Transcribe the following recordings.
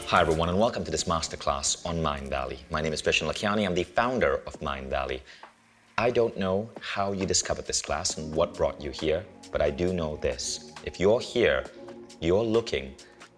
Hi everyone and welcome to this masterclass on Mindvalley. My name is Vishen Lakiani. I'm the founder of Mindvalley. I don't know how you discovered this class and what brought you here, but I do know this. If you're here, you're looking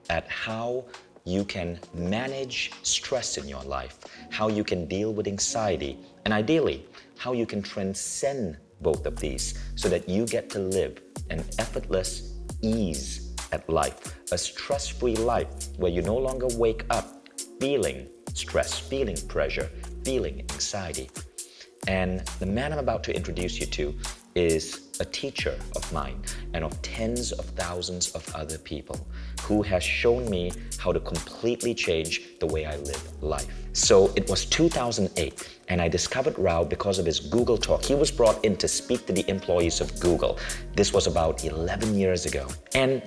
at how you can manage stress in your life, how you can deal with anxiety, and ideally, how you can transcend both of these so that you get to live an effortless ease at life, a stress-free life where you no longer wake up feeling stress, feeling pressure, feeling anxiety. And the man I'm about to introduce you to is a teacher of mine and of tens of thousands of other people who has shown me how to completely change the way I live life. So it was 2008 and I discovered Rao because of his Google talk. He was brought in to speak to the employees of Google. This was about 11 years ago. And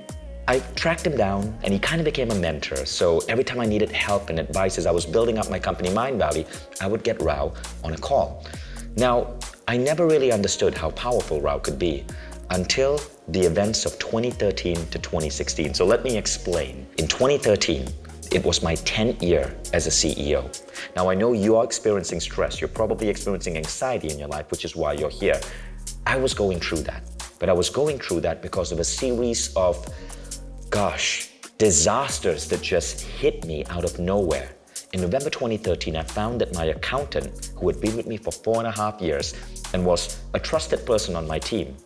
I tracked him down and he kind of became a mentor. So every time I needed help and advice as I was building up my company Mindvalley, I would get Rao on a call. Now, I never really understood how powerful Rao could be until the events of 2013 to 2016. So let me explain. In 2013, it was my 10th year as a CEO. Now, I know you are experiencing stress. You're probably experiencing anxiety in your life, which is why you're here. I was going through that, but I was going through that because of a series of disasters that just hit me out of nowhere. In November 2013, I found that my accountant, who had been with me for 4.5 years and was a trusted person on my team,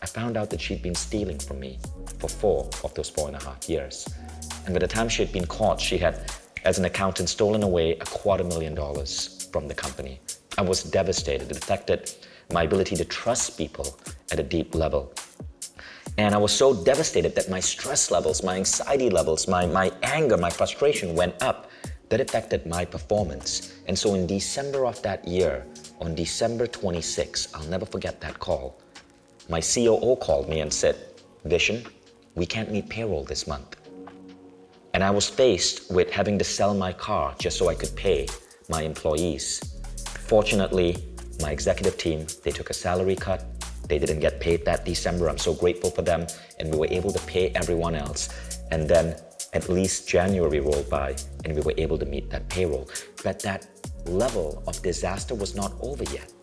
I found out that she'd been stealing from me for 4 of those 4.5 years. And by the time she had been caught, she had, as an accountant, stolen away $250,000 from the company. I was devastated. It affected my ability to trust people at a deep level. And I was so devastated that my stress levels, my anxiety levels, my anger, my frustration went up. That affected my performance. And so in December of that year, on December 26, I'll never forget that call, my COO called me and said, Vishen, we can't meet payroll this month. And I was faced with having to sell my car just so I could pay my employees. Fortunately, my executive team, they took a salary cut. They didn't get paid that December. I'm so grateful for them. And we were able to pay everyone else. And then at least January rolled by and we were able to meet that payroll. But that level of disaster was not over yet.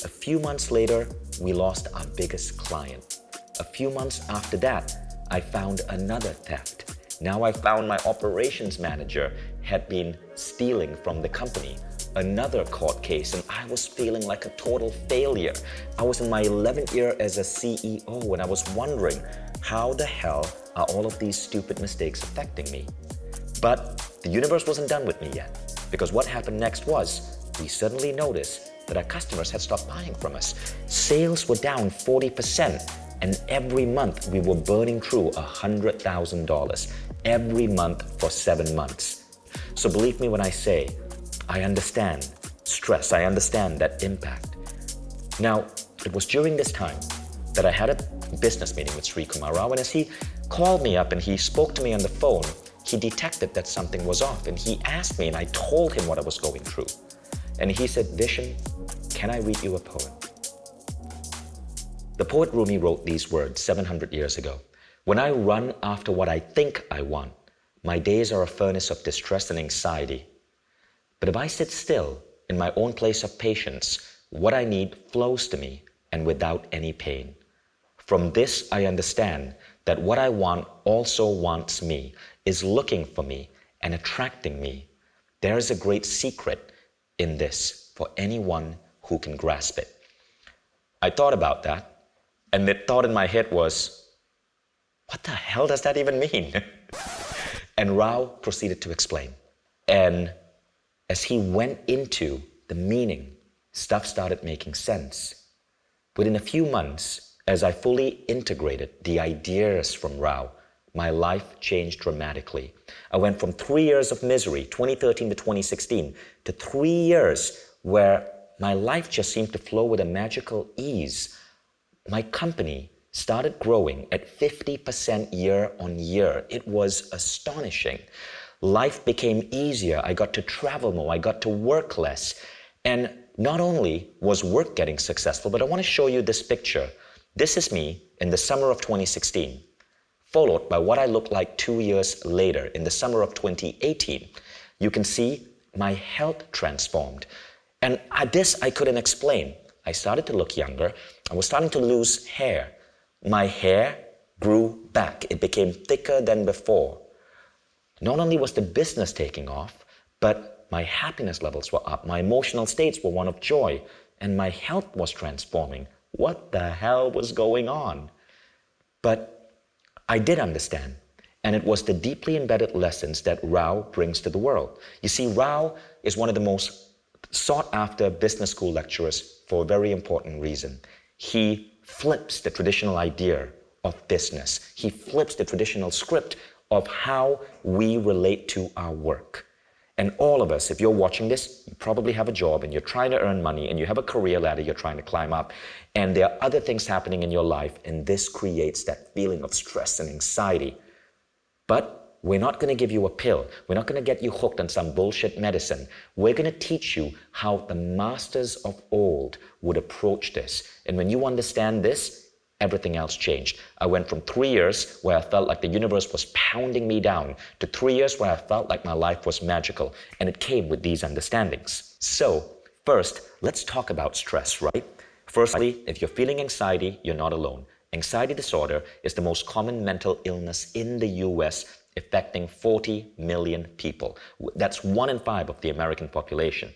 A few months later, we lost our biggest client. A few months after that, I found another theft. Now I found my operations manager had been stealing from the company. Another court case, and I was feeling like a total failure. I was in my 11th year as a CEO and I was wondering, how the hell are all of these stupid mistakes affecting me? But the universe wasn't done with me yet, because what happened next was we suddenly noticed that our customers had stopped buying from us. Sales were down 40%, and every month we were burning through $100,000 every month for 7 months. So believe me when I say, I understand stress, I understand that impact. Now, it was during this time that I had a business meeting with Srikumar Rao, and as he called me up and he spoke to me on the phone, he detected that something was off and he asked me and I told him what I was going through. And he said, Vishen, can I read you a poem? The poet Rumi wrote these words 700 years ago. When I run after what I think I want, my days are a furnace of distress and anxiety. But if I sit still in my own place of patience, what I need flows to me and without any pain. From this, I understand that what I want also wants me, is looking for me and attracting me. There is a great secret in this for anyone who can grasp it. I thought about that, and the thought in my head was, what the hell does that even mean? And Rao proceeded to explain. And as he went into the meaning, stuff started making sense. Within a few months, as I fully integrated the ideas from Rao, my life changed dramatically. I went from 3 years of misery, 2013 to 2016, to 3 years where my life just seemed to flow with a magical ease. My company started growing at 50% year on year. It was astonishing. Life became easier. I got to travel more. I got to work less. And not only was work getting successful, but I want to show you this picture. This is me in the summer of 2016. followed by what I looked like 2 years later in the summer of 2018, you can see my health transformed. And this I couldn't explain. I started to look younger. I was starting to lose hair. My hair grew back. It became thicker than before. Not only was the business taking off, but my happiness levels were up. My emotional states were one of joy, and my health was transforming. What the hell was going on? But I did understand, and it was the deeply embedded lessons that Rao brings to the world. You see, Rao is one of the most sought after business school lecturers for a very important reason. He flips the traditional idea of business. He flips the traditional script of how we relate to our work. And all of us, if you're watching this, you probably have a job and you're trying to earn money and you have a career ladder you're trying to climb up, and there are other things happening in your life, and this creates that feeling of stress and anxiety. But we're not going to give you a pill. We're not going to get you hooked on some bullshit medicine. We're going to teach you how the masters of old would approach this. And when you understand this, everything else changed. I went from 3 years where I felt like the universe was pounding me down to 3 years where I felt like my life was magical. And it came with these understandings. So first, let's talk about stress, right? Firstly, if you're feeling anxiety, you're not alone. Anxiety disorder is the most common mental illness in the US, affecting 40 million people. That's 1 in 5 of the American population.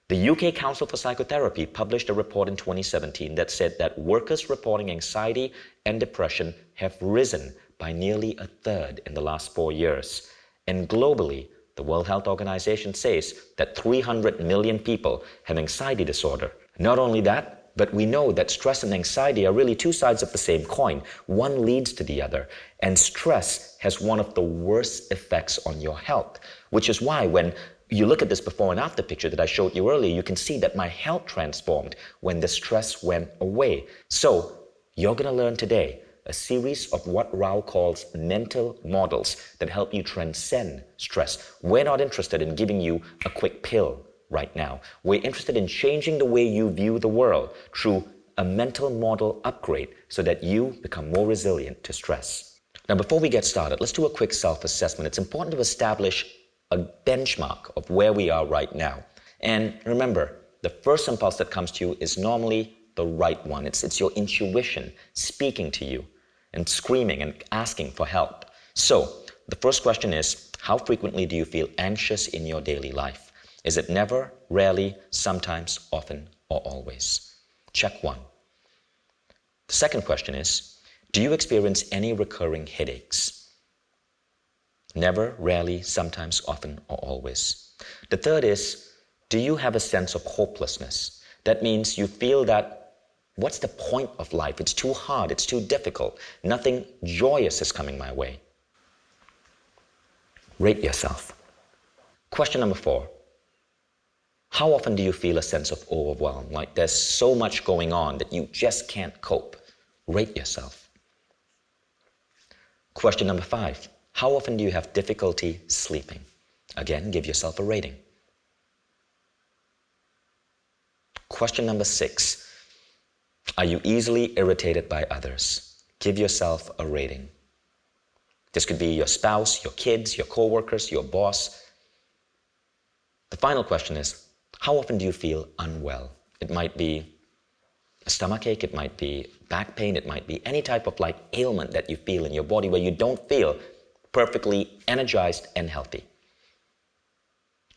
The UK Council for Psychotherapy published a report in 2017 that said that workers reporting anxiety and depression have risen by nearly a third in the last 4 years. And globally, the World Health Organization says that 300 million people have anxiety disorder. Not only that, but we know that stress and anxiety are really two sides of the same coin. One leads to the other. And stress has one of the worst effects on your health, which is why when you look at this before and after picture that I showed you earlier, you can see that my health transformed when the stress went away. So you're going to learn today a series of what Rao calls mental models that help you transcend stress. We're not interested in giving you a quick pill right now. We're interested in changing the way you view the world through a mental model upgrade so that you become more resilient to stress. Now, before we get started, let's do a quick self-assessment. It's important to establish a benchmark of where we are right now. And remember, the first impulse that comes to you is normally the right one. It's your intuition speaking to you and screaming and asking for help. So the first question is, how frequently do you feel anxious in your daily life? Is it never, rarely, sometimes, often, or always? Check 1. The second question is, do you experience any recurring headaches? Never, rarely, sometimes, often, or always. The third is, do you have a sense of hopelessness? That means you feel that, what's the point of life? It's too hard, it's too difficult. Nothing joyous is coming my way. Rate yourself. Question number 4. How often do you feel a sense of overwhelm? Like there's so much going on that you just can't cope. Rate yourself. Question number 5. How often do you have difficulty sleeping? Again, give yourself a rating. Question number 6. Are you easily irritated by others? Give yourself a rating. This could be your spouse, your kids, your co-workers, your boss. The final question is, how often do you feel unwell? It might be a stomachache, it might be back pain, it might be any type of like ailment that you feel in your body where you don't feel perfectly energized and healthy.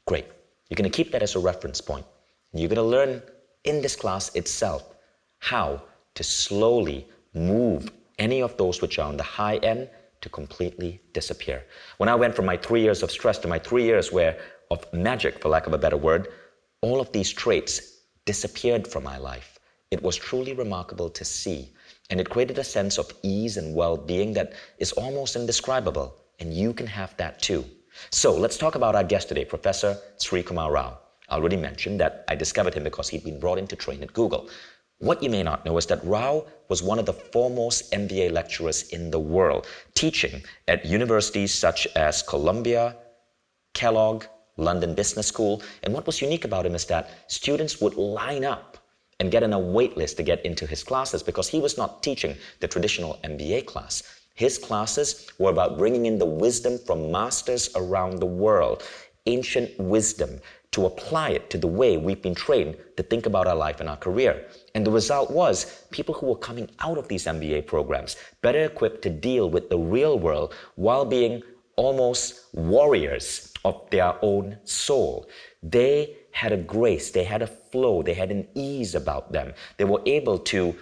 Great. You're going to keep that as a reference point. You're going to learn in this class itself how to slowly move any of those which are on the high end to completely disappear. When I went from my 3 years of stress to my 3 years of magic, for lack of a better word, all of these traits disappeared from my life. It was truly remarkable to see, and it created a sense of ease and well-being that is almost indescribable, and you can have that too. So let's talk about our guest today, Professor Srikumar Rao. I already mentioned that I discovered him because he'd been brought in to train at Google. What you may not know is that Rao was one of the foremost MBA lecturers in the world, teaching at universities such as Columbia, Kellogg, London Business School. And what was unique about him is that students would line up and get on a wait list to get into his classes because he was not teaching the traditional MBA class. His classes were about bringing in the wisdom from masters around the world, ancient wisdom, to apply it to the way we've been trained to think about our life and our career. And the result was people who were coming out of these MBA programs better equipped to deal with the real world while being almost warriors of their own soul. They had a grace, they had a flow, they had an ease about them. They were able to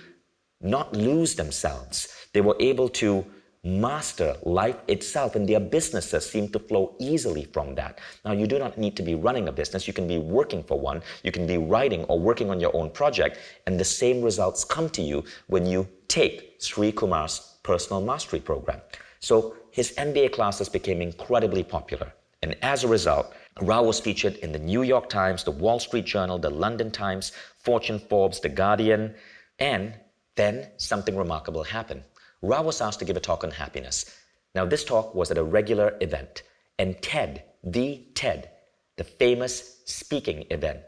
not lose themselves. They were able to master life itself, and their businesses seem to flow easily from that. Now, you do not need to be running a business. You can be working for one. You can be writing or working on your own project, and the same results come to you when you take Srikumar's personal mastery program. So his MBA classes became incredibly popular, and as a result, Rao was featured in the New York Times, the Wall Street Journal, the London Times, Fortune, Forbes, The Guardian, and then something remarkable happened. Rao was asked to give a talk on happiness. Now, this talk was at a regular event, and TED, the famous speaking event,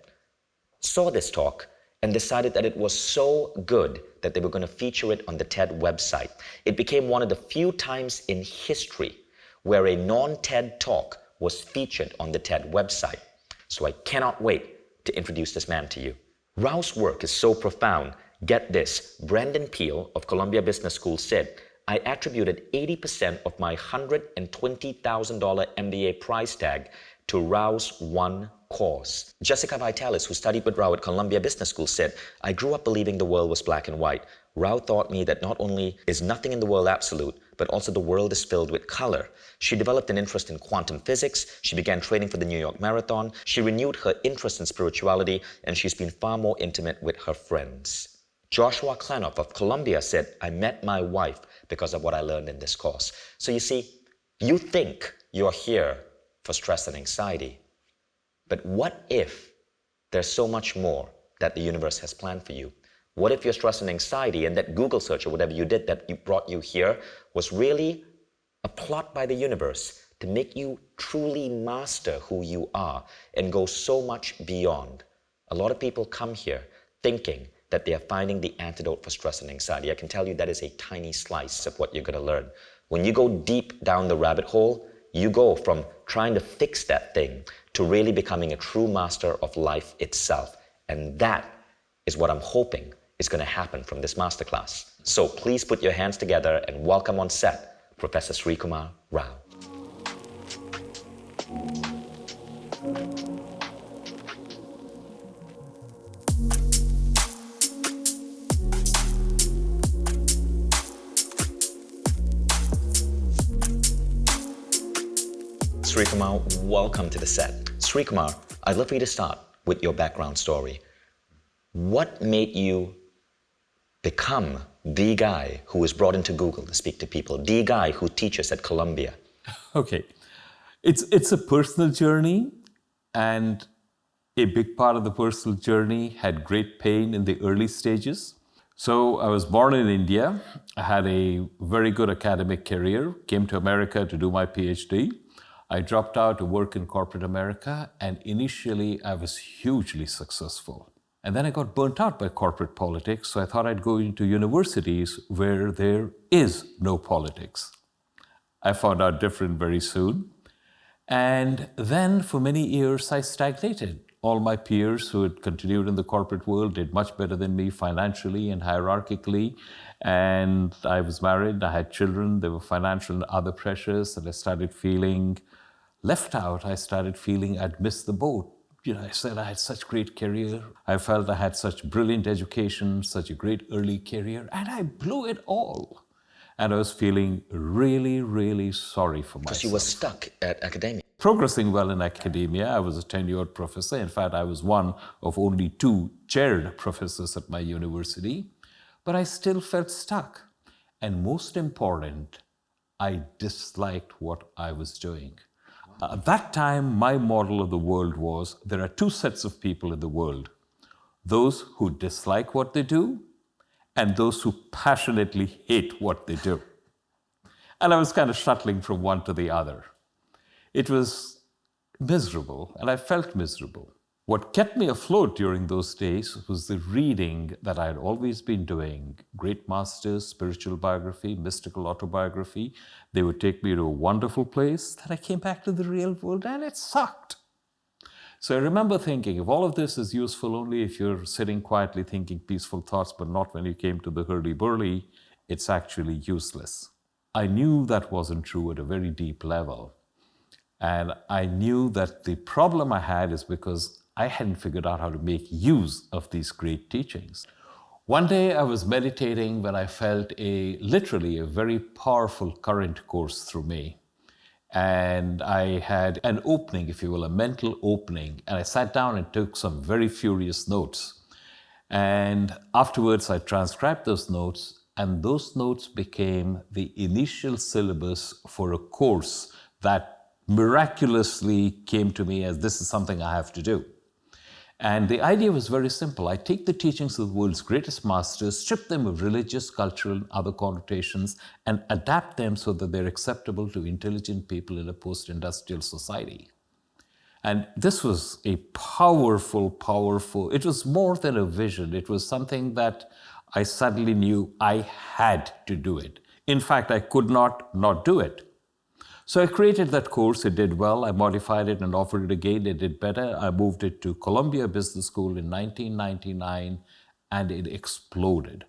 saw this talk and decided that it was so good that they were going to feature it on the TED website. It became one of the few times in history where a non-TED talk was featured on the TED website. So I cannot wait to introduce this man to you. Rao's work is so profound. Get this, Brandon Peele of Columbia Business School said, I attributed 80% of my $120,000 MBA price tag to Rao's one course. Jessica Vitalis, who studied with Rao at Columbia Business School, said, I grew up believing the world was black and white. Rao taught me that not only is nothing in the world absolute, but also the world is filled with color. She developed an interest in quantum physics. She began training for the New York Marathon. She renewed her interest in spirituality, and she's been far more intimate with her friends. Joshua Klenoff of Columbia said, I met my wife because of what I learned in this course. So you see, you think you're here for stress and anxiety. But what if there's so much more that the universe has planned for you? What if your stress and anxiety and that Google search or whatever you did that brought you here was really a plot by the universe to make you truly master who you are and go so much beyond? A lot of people come here thinking that they are finding the antidote for stress and anxiety. I can tell you that is a tiny slice of what you're going to learn. When you go deep down the rabbit hole, you go from trying to fix that thing to really becoming a true master of life itself. And that is what I'm hoping is going to happen from this masterclass. So please put your hands together and welcome on set Professor Srikumar Rao. Srikumar, welcome to the set. Srikumar, I'd love for you to start with your background story. What made you become the guy who was brought into Google to speak to people, the guy who teaches at Columbia? Okay. It's a personal journey, and a big part of the personal journey had great pain in the early stages. So I was born in India. I had a very good academic career, came to America to do my PhD. I dropped out to work in corporate America, and initially I was hugely successful. And then I got burnt out by corporate politics, so I thought I'd go into universities where there is no politics. I found out different very soon. And then for many years I stagnated. All my peers who had continued in the corporate world did much better than me financially and hierarchically. And I was married, I had children, there were financial and other pressures, and I started feeling left out. I started feeling I'd missed the boat. I said I had such great career. I felt I had such brilliant education, such a great early career, and I blew it all. And I was feeling really, really sorry for myself. Because you were stuck at academia. Progressing well in academia. I was a tenured professor. In fact, I was one of only 2 chaired professors at my university. But I still felt stuck. And most important, I disliked what I was doing. At that time, my model of the world was there are 2 sets of people in the world. Those who dislike what they do and those who passionately hate what they do. And I was kind of shuttling from one to the other. It was miserable, and I felt miserable. What kept me afloat during those days was the reading that I had always been doing. Great masters, spiritual biography, mystical autobiography. They would take me to a wonderful place. Then I came back to the real world and it sucked. So I remember thinking, if all of this is useful only if you're sitting quietly thinking peaceful thoughts, but not when you came to the hurly-burly, it's actually useless. I knew that wasn't true at a very deep level. And I knew that the problem I had is because I hadn't figured out how to make use of these great teachings. One day I was meditating when I felt literally a very powerful current course through me. And I had an opening, if you will, a mental opening. And I sat down and took some very furious notes. And afterwards I transcribed those notes, and those notes became the initial syllabus for a course that miraculously came to me as this is something I have to do. And the idea was very simple. I take the teachings of the world's greatest masters, strip them of religious, cultural, and other connotations, and adapt them so that they're acceptable to intelligent people in a post-industrial society. And this was a powerful, it was more than a vision. It was something that I suddenly knew I had to do it. In fact, I could not do it. So I created that course, it did well, I modified it and offered it again, it did better. I moved it to Columbia Business School in 1999 and it exploded.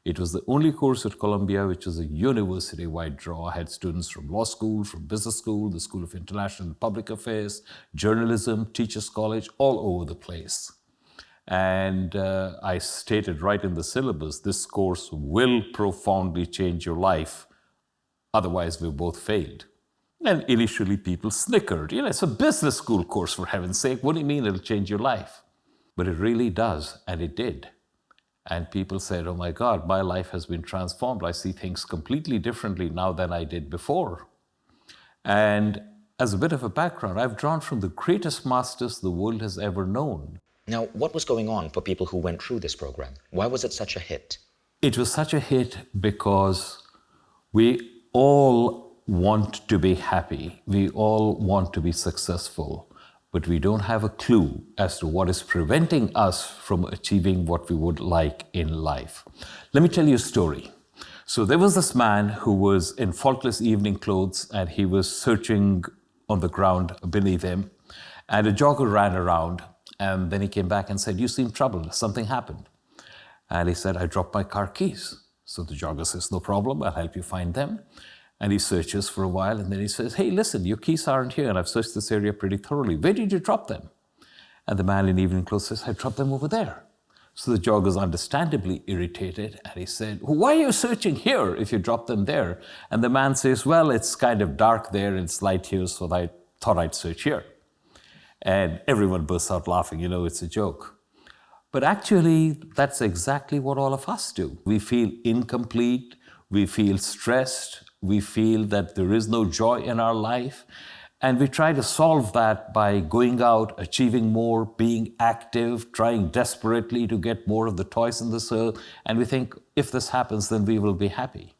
It was the only course at Columbia which was a university-wide draw. I had students from law school, from business school, the School of International and Public Affairs, journalism, teachers college, all over the place. And I stated right in the syllabus, this course will profoundly change your life, otherwise we both failed. And initially people snickered. It's a business school course, for heaven's sake. What do you mean it'll change your life? But it really does, and it did. And people said, oh my God, my life has been transformed. I see things completely differently now than I did before. And as a bit of a background, I've drawn from the greatest masters the world has ever known. Now, what was going on for people who went through this program? Why was it such a hit? It was such a hit because we all want to be happy. We all want to be successful, but we don't have a clue as to what is preventing us from achieving what we would like in life. Let me tell you a story. So there was this man who was in faultless evening clothes and he was searching on the ground beneath him, and a jogger ran around, and then he came back and said, you seem troubled, something happened. And he said, I dropped my car keys. So the jogger says, no problem, I'll help you find them. And he searches for a while, and then he says, hey, listen, your keys aren't here, and I've searched this area pretty thoroughly. Where did you drop them? And the man in evening clothes says, I dropped them over there. So the jogger's understandably irritated, and he said, why are you searching here if you dropped them there? And the man says, well, it's kind of dark there, and it's light here, so I thought I'd search here. And everyone bursts out laughing, it's a joke. But actually, that's exactly what all of us do. We feel incomplete, we feel stressed, we feel that there is no joy in our life, and we try to solve that by going out, achieving more, being active, trying desperately to get more of the toys in this earth, and we think, if this happens, then we will be happy.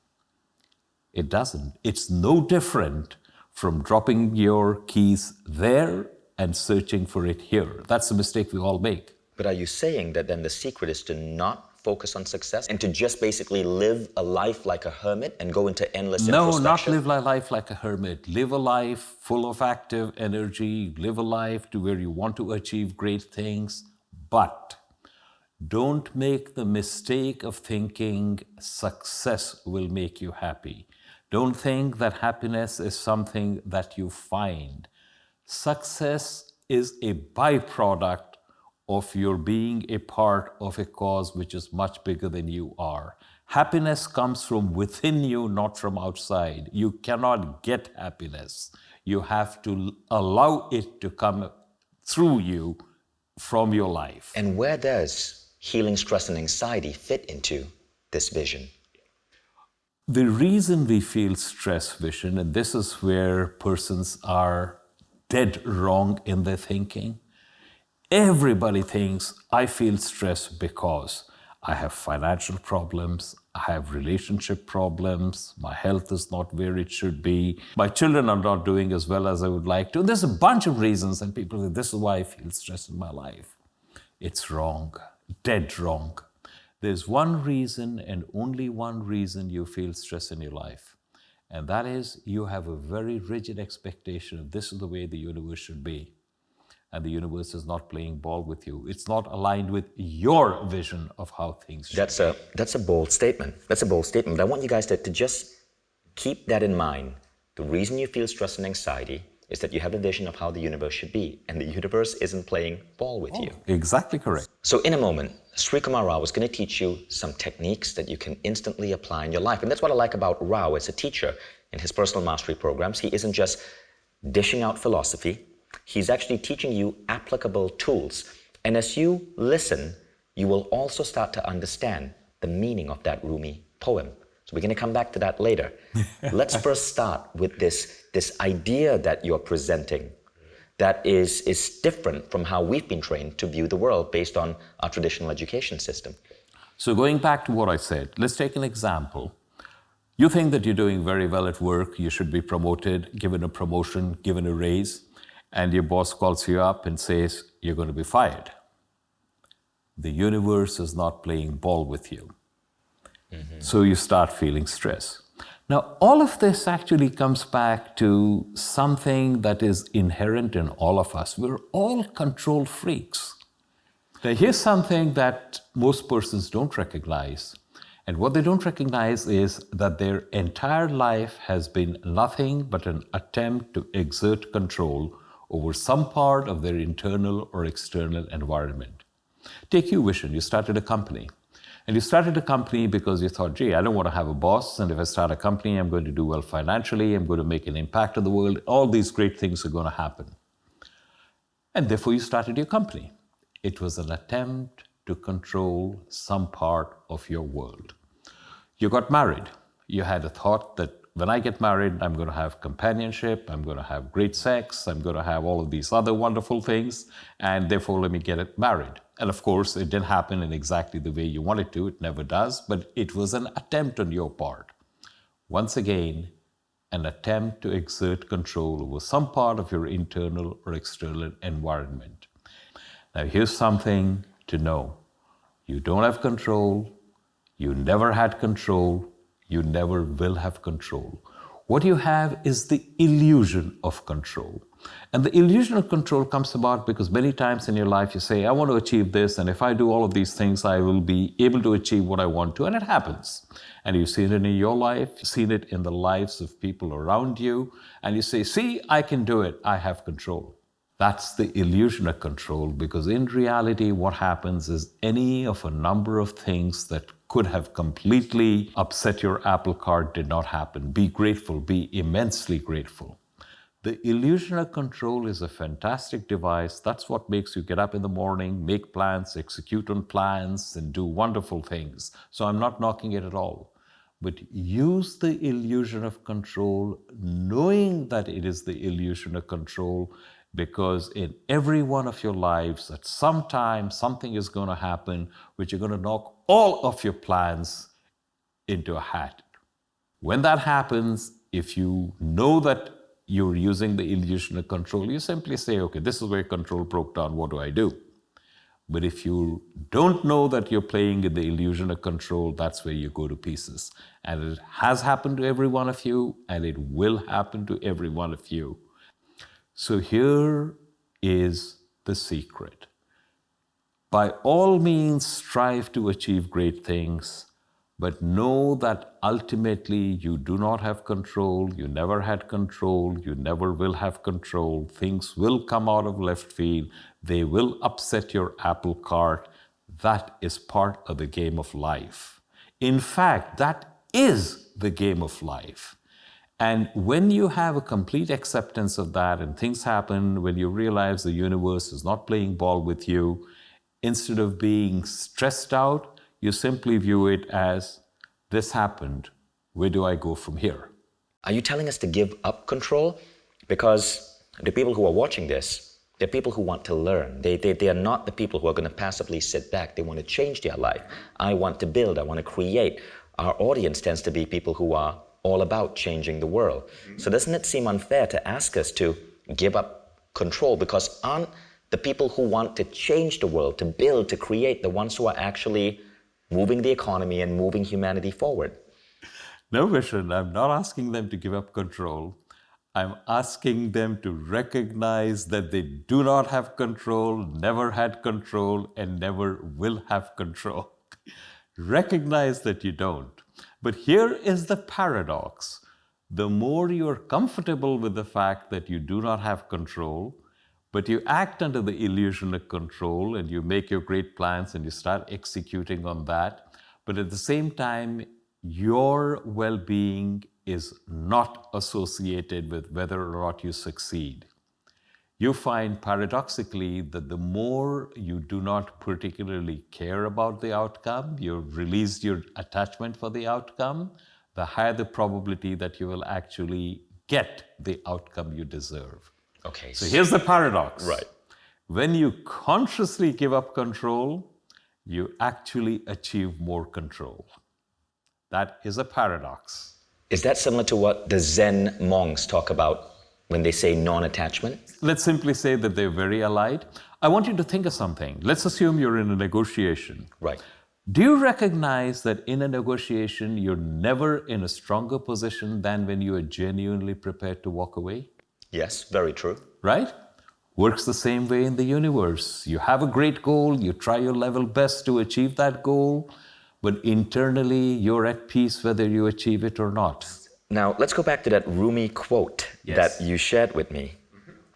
It doesn't. It's no different from dropping your keys there and searching for it here. That's the mistake we all make. But are you saying that then the secret is to not focus on success and to just basically live a life like a hermit and go into endless introspection? No, not live a life like a hermit. Live a life full of active energy. Live a life to where you want to achieve great things. But don't make the mistake of thinking success will make you happy. Don't think that happiness is something that you find. Success is a byproduct of your being a part of a cause which is much bigger than you are. Happiness comes from within you, not from outside. You cannot get happiness. You have to allow it to come through you from your life. And where does healing stress and anxiety fit into this vision? The reason we feel stress, Vishen, and this is where persons are dead wrong in their thinking. Everybody thinks, I feel stressed because I have financial problems, I have relationship problems. My health is not where it should be. My children are not doing as well as I would like to. There's a bunch of reasons, and people say, this is why I feel stress in my life. It's wrong, dead wrong. There's one reason and only one reason you feel stress in your life. And that is you have a very rigid expectation of this is the way the universe should be. And the universe is not playing ball with you. It's not aligned with your vision of how things should be. That's a bold statement. That's a bold statement. But I want you guys to just keep that in mind. The reason you feel stress and anxiety is that you have a vision of how the universe should be, and the universe isn't playing ball with you. Exactly correct. So in a moment, Srikumar Rao is going to teach you some techniques that you can instantly apply in your life. And that's what I like about Rao as a teacher in his personal mastery programs. He isn't just dishing out philosophy. He's actually teaching you applicable tools. And as you listen, you will also start to understand the meaning of that Rumi poem. So we're going to come back to that later. Let's first start with this idea that you're presenting that is different from how we've been trained to view the world based on our traditional education system. So going back to what I said, let's take an example. You think that you're doing very well at work, you should be promoted, given a promotion, given a raise, and your boss calls you up and says, you're going to be fired. The universe is not playing ball with you. Mm-hmm. So you start feeling stress. Now, all of this actually comes back to something that is inherent in all of us. We're all control freaks. Now, here's something that most persons don't recognize. And what they don't recognize is that their entire life has been nothing but an attempt to exert control over some part of their internal or external environment. Take you, Vishen, you started a company. And you started a company because you thought, gee, I don't want to have a boss. And if I start a company, I'm going to do well financially. I'm going to make an impact on the world. All these great things are going to happen. And therefore, you started your company. It was an attempt to control some part of your world. You got married. You had a thought that when I get married, I'm going to have companionship. I'm going to have great sex. I'm going to have all of these other wonderful things. And therefore, let me get married. And of course, it didn't happen in exactly the way you wanted to. It never does. But it was an attempt on your part. Once again, an attempt to exert control over some part of your internal or external environment. Now, here's something to know. You don't have control. You never had control. You never will have control. What you have is the illusion of control. And the illusion of control comes about because many times in your life you say, I want to achieve this, and if I do all of these things, I will be able to achieve what I want to, and it happens. And you've seen it in your life, you've seen it in the lives of people around you, and you say, see, I can do it, I have control. That's the illusion of control, because in reality, what happens is any of a number of things that could have completely upset your apple cart did not happen. Be grateful, be immensely grateful. The illusion of control is a fantastic device. That's what makes you get up in the morning, make plans, execute on plans, and do wonderful things. So I'm not knocking it at all. But use the illusion of control, knowing that it is the illusion of control, because in every one of your lives, at some time, something is going to happen which are going to knock all of your plans into a hat. When that happens, if you know that you're using the illusion of control, you simply say, okay, this is where control broke down, what do I do? But if you don't know that you're playing in the illusion of control, that's where you go to pieces. And it has happened to every one of you, and it will happen to every one of you. So here is the secret. By all means, strive to achieve great things, but know that ultimately you do not have control, you never had control, you never will have control. Things will come out of left field, they will upset your apple cart. That is part of the game of life. In fact, that is the game of life. And when you have a complete acceptance of that and things happen, when you realize the universe is not playing ball with you, instead of being stressed out, you simply view it as, this happened, where do I go from here? Are you telling us to give up control? Because the people who are watching this, they're people who want to learn. They are not the people who are going to passively sit back. They want to change their life. I want to build, I want to create. our audience tends to be people who are all about changing the world. So doesn't it seem unfair to ask us to give up control? Because aren't the people who want to change the world, to build, to create, the ones who are actually moving the economy and moving humanity forward? No, Vishen, I'm not asking them to give up control. I'm asking them to recognize that they do not have control, never had control, and never will have control. Recognize that you don't. But here is the paradox. The more you're comfortable with the fact that you do not have control, but you act under the illusion of control and you make your great plans and you start executing on that, but at the same time, your well-being is not associated with whether or not you succeed. You find paradoxically that the more you do not particularly care about the outcome, you've released your attachment for the outcome, the higher the probability that you will actually get the outcome you deserve. Okay. So here's the paradox. Right. When you consciously give up control, you actually achieve more control. That is a paradox. Is that similar to what the Zen monks talk about when they say non-attachment? Let's simply say that they're very allied. I want you to think of something. Let's assume you're in a negotiation. Right. Do you recognize that in a negotiation, you're never in a stronger position than when you are genuinely prepared to walk away? Yes, very true. Right? Works the same way in the universe. You have a great goal, you try your level best to achieve that goal, but internally you're at peace whether you achieve it or not. Now, let's go back to that Rumi quote that you shared with me.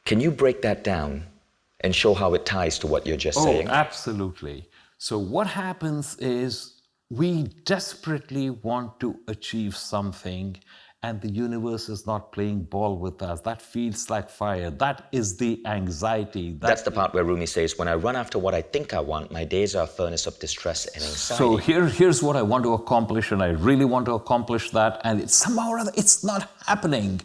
Can you break that down and show how it ties to what you're just saying? Oh, absolutely. So what happens is we desperately want to achieve something and the universe is not playing ball with us. That feels like fire. That is the anxiety. That's the part where Rumi says, when I run after what I think I want, my days are a furnace of distress and anxiety. So here's what I want to accomplish, and I really want to accomplish that, and somehow or other, it's not happening.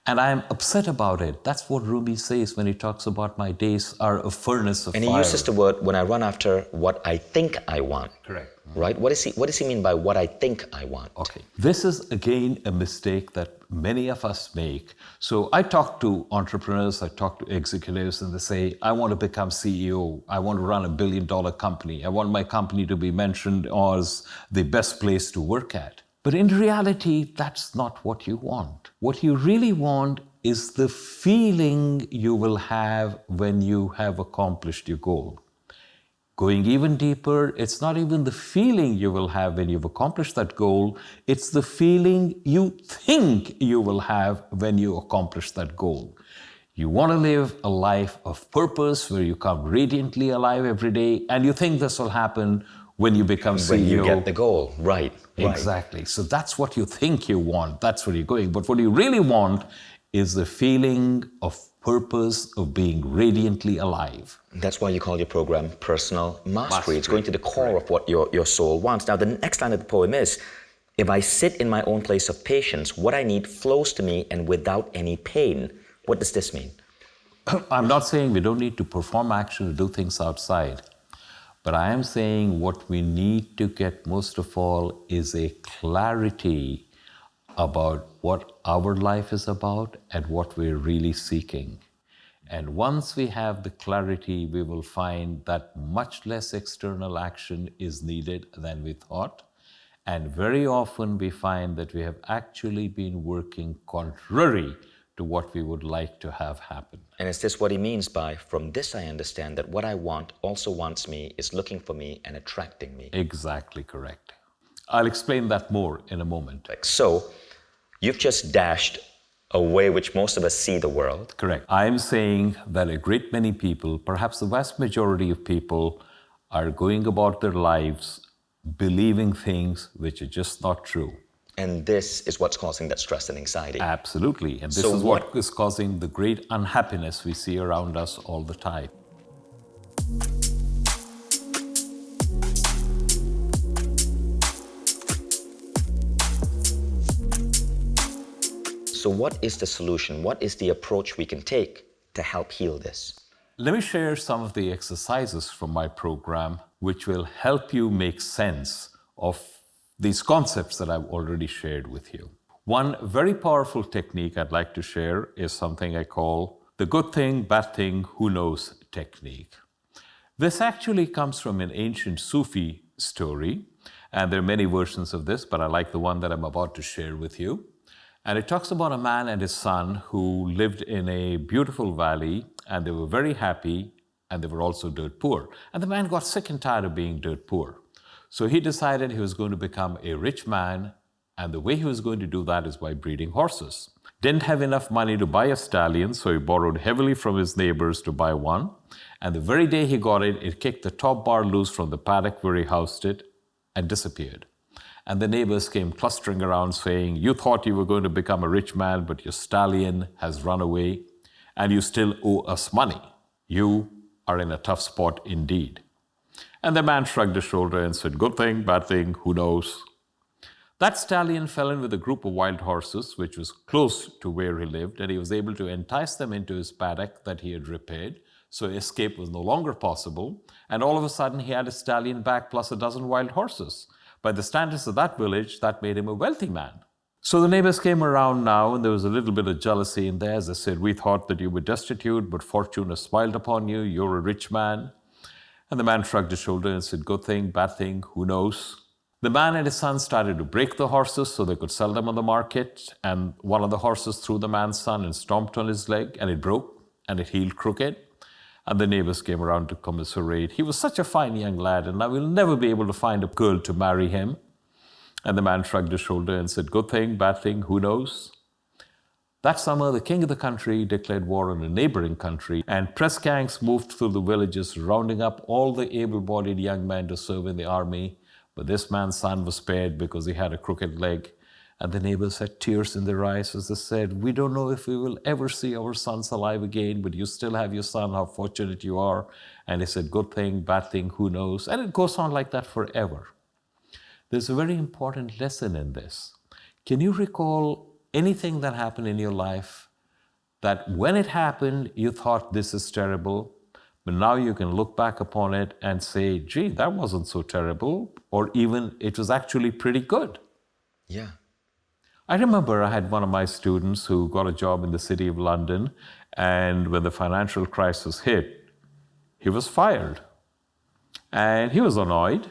And I'm upset about it. That's what Rumi says when he talks about my days are a furnace of fire. And he uses the word, when I run after what I think I want. Correct. Right? What does he mean by what I think I want? Okay. This is, again, a mistake that many of us make. So I talk to entrepreneurs, I talk to executives, and they say, I want to become CEO. I want to run a $1 billion company. I want my company to be mentioned as the best place to work at. But in reality, that's not what you want. What you really want is the feeling you will have when you have accomplished your goal. Going even deeper, it's not even the feeling you will have when you've accomplished that goal, it's the feeling you think you will have when you accomplish that goal. You want to live a life of purpose where you come radiantly alive every day, and you think this will happen when you become CEO. When you get the goal, right. Exactly. So that's what you think you want. That's where you're going. But what you really want is the feeling of purpose, of being radiantly alive. That's why you call your program Personal Mastery. It's going to the core of what your soul wants. Now, the next line of the poem is, if I sit in my own place of patience, what I need flows to me and without any pain. What does this mean? I'm not saying we don't need to perform action or do things outside. But I am saying what we need to get most of all is a clarity about what our life is about and what we're really seeking. And once we have the clarity, we will find that much less external action is needed than we thought. And very often we find that we have actually been working contrary to what we would like to have happen. And is this what he means by, from this I understand that what I want also wants me, is looking for me and attracting me? Exactly correct. I'll explain that more in a moment. So, you've just dashed a way which most of us see the world. Correct. I'm saying that a great many people, perhaps the vast majority of people, are going about their lives believing things which are just not true. And this is what's causing that stress and anxiety. Absolutely. And this is what is causing the great unhappiness we see around us all the time. So what is the solution? What is the approach we can take to help heal this? Let me share some of the exercises from my program which will help you make sense of these concepts that I've already shared with you. One very powerful technique I'd like to share is something I call the good thing, bad thing, who knows technique. This actually comes from an ancient Sufi story, and there are many versions of this, but I like the one that I'm about to share with you. And it talks about a man and his son who lived in a beautiful valley, and they were very happy, and they were also dirt poor. And the man got sick and tired of being dirt poor. So he decided he was going to become a rich man, and the way he was going to do that is by breeding horses. Didn't have enough money to buy a stallion, so he borrowed heavily from his neighbors to buy one. And the very day he got it, it kicked the top bar loose from the paddock where he housed it and disappeared. And the neighbors came clustering around saying, "You thought you were going to become a rich man, but your stallion has run away, and you still owe us money. You are in a tough spot indeed." And the man shrugged his shoulder and said, "Good thing, bad thing, who knows?" That stallion fell in with a group of wild horses, which was close to where he lived, and he was able to entice them into his paddock that he had repaired, so escape was no longer possible, and all of a sudden he had a stallion back plus a dozen wild horses. By the standards of that village, that made him a wealthy man. So the neighbors came around now, and there was a little bit of jealousy in there. As they said, "We thought that you were destitute, but fortune has smiled upon you. You're a rich man." And the man shrugged his shoulder and said, "Good thing, bad thing, who knows?" The man and his son started to break the horses so they could sell them on the market. And one of the horses threw the man's son and stomped on his leg, and it broke and it healed crooked. And the neighbors came around to commiserate. "He was such a fine young lad, and now we'll never be able to find a girl to marry him." And the man shrugged his shoulder and said, "Good thing, bad thing, who knows?" That summer, the king of the country declared war on a neighboring country, and press gangs moved through the villages, rounding up all the able-bodied young men to serve in the army. But this man's son was spared because he had a crooked leg. And the neighbors had tears in their eyes as they said, "We don't know if we will ever see our sons alive again, but you still have your son, how fortunate you are." And he said, "Good thing, bad thing, who knows?" And it goes on like that forever. There's a very important lesson in this. Can you recall anything that happened in your life that when it happened, you thought this is terrible, but now you can look back upon it and say, "Gee, that wasn't so terrible," or even it was actually pretty good? Yeah. I remember I had one of my students who got a job in the city of London, and when the financial crisis hit, he was fired. And he was annoyed,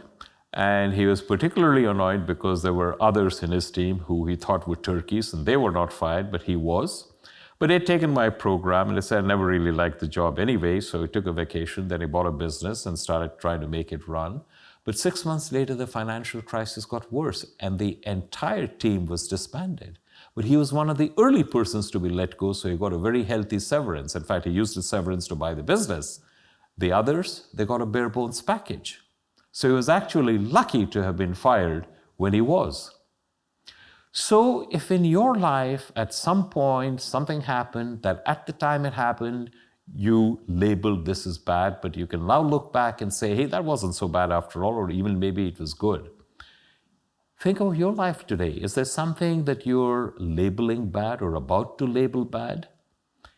and he was particularly annoyed because there were others in his team who he thought were turkeys, and they were not fired, but he was. But he had taken my program, and he said, "I never really liked the job anyway," so he took a vacation, then he bought a business and started trying to make it run. But 6 months later, the financial crisis got worse, and the entire team was disbanded. But he was one of the early persons to be let go, so he got a very healthy severance. In fact, he used his severance to buy the business. The others, they got a bare bones package. So he was actually lucky to have been fired when he was. So if in your life at some point something happened that at the time it happened, you labeled this as bad, but you can now look back and say, "Hey, that wasn't so bad after all," or even maybe it was good. Think of your life today. Is there something that you're labeling bad or about to label bad?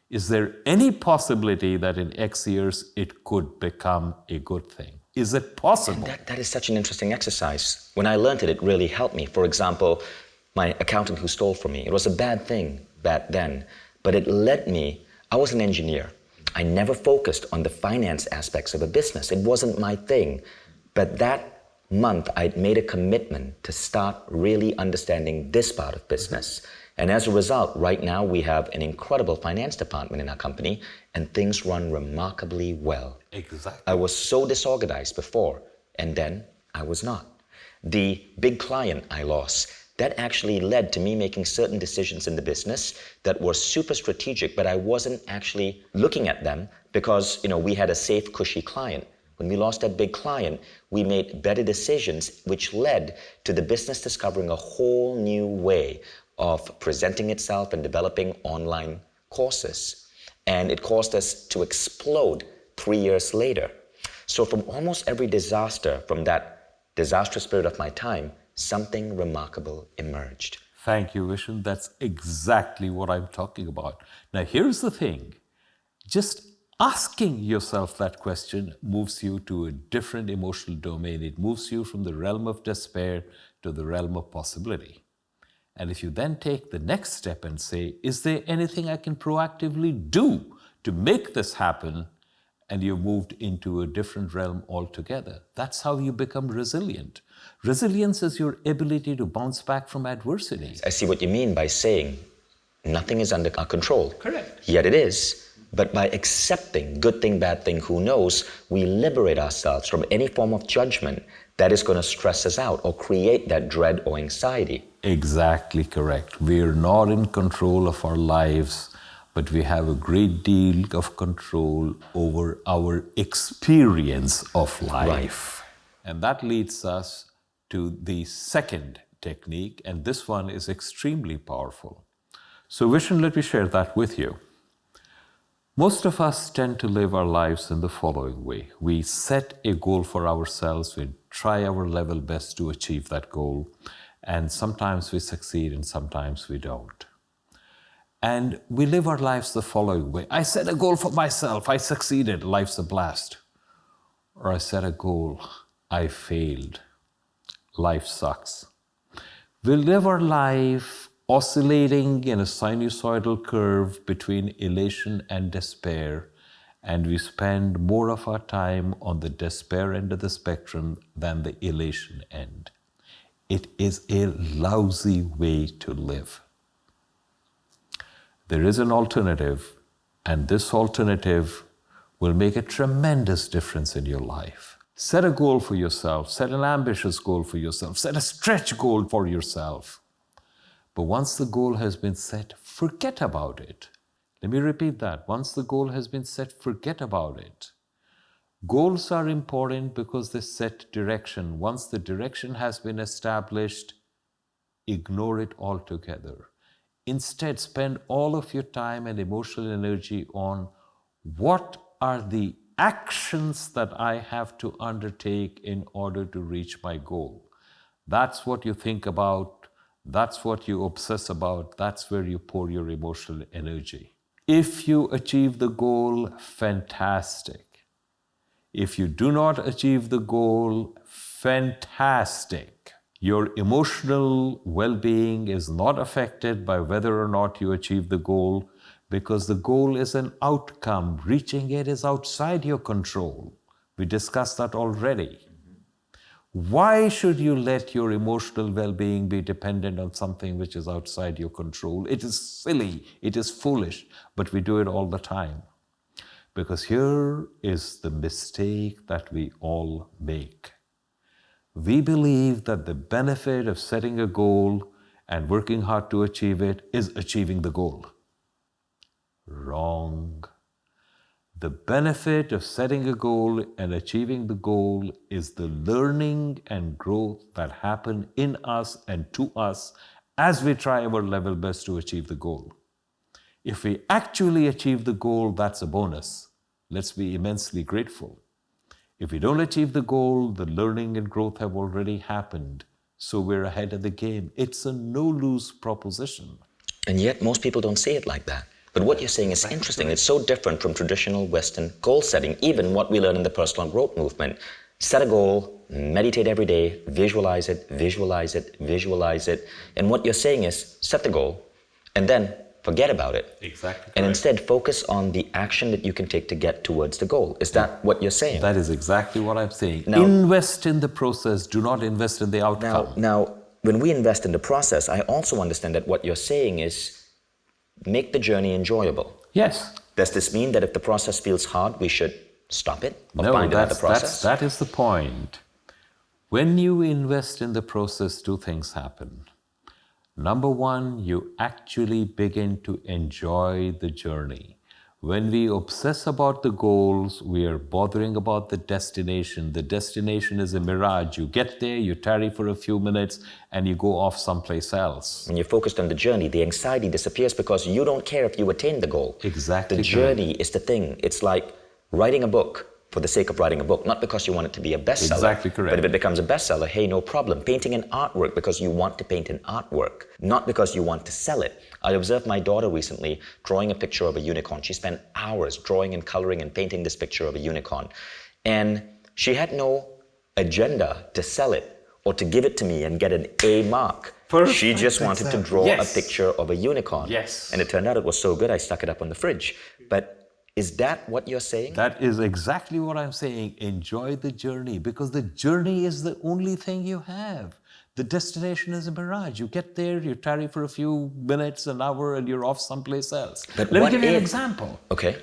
Is there any possibility that in X years it could become a good thing? Is it possible? That is such an interesting exercise. When I learned it, it really helped me. For example, my accountant who stole from me. It was a bad thing back then, but it led me. I was an engineer. I never focused on the finance aspects of a business. It wasn't my thing. But that month, I'd made a commitment to start really understanding this part of business. And as a result, right now, we have an incredible finance department in our company, and things run remarkably well. Exactly. I was so disorganized before, and then I was not. The big client I lost, that actually led to me making certain decisions in the business that were super strategic, but I wasn't actually looking at them because, we had a safe, cushy client. When we lost that big client, we made better decisions, which led to the business discovering a whole new way of presenting itself and developing online courses. And it caused us to explode 3 years later. So from almost every disaster, from that disastrous period of my time, something remarkable emerged. Thank you, Vishen. That's exactly what I'm talking about. Now, here's the thing. Just asking yourself that question moves you to a different emotional domain. It moves you from the realm of despair to the realm of possibility. And if you then take the next step and say, is there anything I can proactively do to make this happen? And you've moved into a different realm altogether. That's how you become resilient. Resilience is your ability to bounce back from adversity. I see what you mean by saying nothing is under our control. Correct. Yet it is. But by accepting good thing, bad thing, who knows, we liberate ourselves from any form of judgment that is going to stress us out or create that dread or anxiety. Exactly correct. We're not in control of our lives, but we have a great deal of control over our experience of life. Right. And that leads us to the second technique, and this one is extremely powerful. So Vishen, let me share that with you. Most of us tend to live our lives in the following way. We set a goal for ourselves, we try our level best to achieve that goal, and sometimes we succeed and sometimes we don't. And we live our lives the following way. I set a goal for myself, I succeeded, life's a blast. Or I set a goal, I failed, life sucks. We live our life oscillating in a sinusoidal curve between elation and despair, and we spend more of our time on the despair end of the spectrum than the elation end. It is a lousy way to live. There is an alternative, and this alternative will make a tremendous difference in your life. Set a goal for yourself, set an ambitious goal for yourself, set a stretch goal for yourself. But once the goal has been set, forget about it. Let me repeat that. Once the goal has been set, forget about it. Goals are important because they set direction. Once the direction has been established, ignore it altogether. Instead, spend all of your time and emotional energy on what are the actions that I have to undertake in order to reach my goal. That's what you think about, that's what you obsess about, that's where you pour your emotional energy. If you achieve the goal, fantastic. If you do not achieve the goal, fantastic. Your emotional well-being is not affected by whether or not you achieve the goal, because the goal is an outcome. Reaching it is outside your control. We discussed that already. Why should you let your emotional well-being be dependent on something which is outside your control? It is silly, it is foolish, but we do it all the time. Because here is the mistake that we all make. We believe that the benefit of setting a goal and working hard to achieve it is achieving the goal. Wrong. The benefit of setting a goal and achieving the goal is the learning and growth that happen in us and to us as we try our level best to achieve the goal. If we actually achieve the goal, that's a bonus. Let's be immensely grateful. If we don't achieve the goal, the learning and growth have already happened, so we're ahead of the game. It's a no-lose proposition. And yet most people don't see it like that. But what you're saying is interesting. It's so different from traditional Western goal setting, even what we learn in the personal growth movement. Set a goal, meditate every day, visualize it, visualize it, visualize it. And what you're saying is set the goal and then forget about it. Exactly. And instead focus on the action that you can take to get towards the goal. Is that what you're saying? That is exactly what I'm saying. Now, invest in the process, do not invest in the outcome. Now, when we invest in the process, I also understand that what you're saying is make the journey enjoyable. Yes. Does this mean that if the process feels hard, we should stop it or find another process? That is the point. When you invest in the process, two things happen. Number one, you actually begin to enjoy the journey. When we obsess about the goals, we are bothering about the destination. The destination is a mirage. You get there, you tarry for a few minutes, and you go off someplace else. When you're focused on the journey, the anxiety disappears because you don't care if you attain the goal. Exactly. The journey is the thing. It's like writing a book for the sake of writing a book, not because you want it to be a bestseller. Exactly correct. But if it becomes a bestseller, hey, no problem. Painting an artwork because you want to paint an artwork, not because you want to sell it. I observed my daughter recently drawing a picture of a unicorn. She spent hours drawing and coloring and painting this picture of a unicorn. And she had no agenda to sell it. or to give it to me and get an A mark. Perfect She just wanted to draw Yes. a picture of a unicorn. Yes. And it turned out it was so good, I stuck it up on the fridge. But is that what you're saying? That is exactly what I'm saying. Enjoy the journey, because the journey is the only thing you have. The destination is a mirage. You get there, you tarry for a few minutes, an hour, and you're off someplace else. But Let me what give you an if- example. Okay.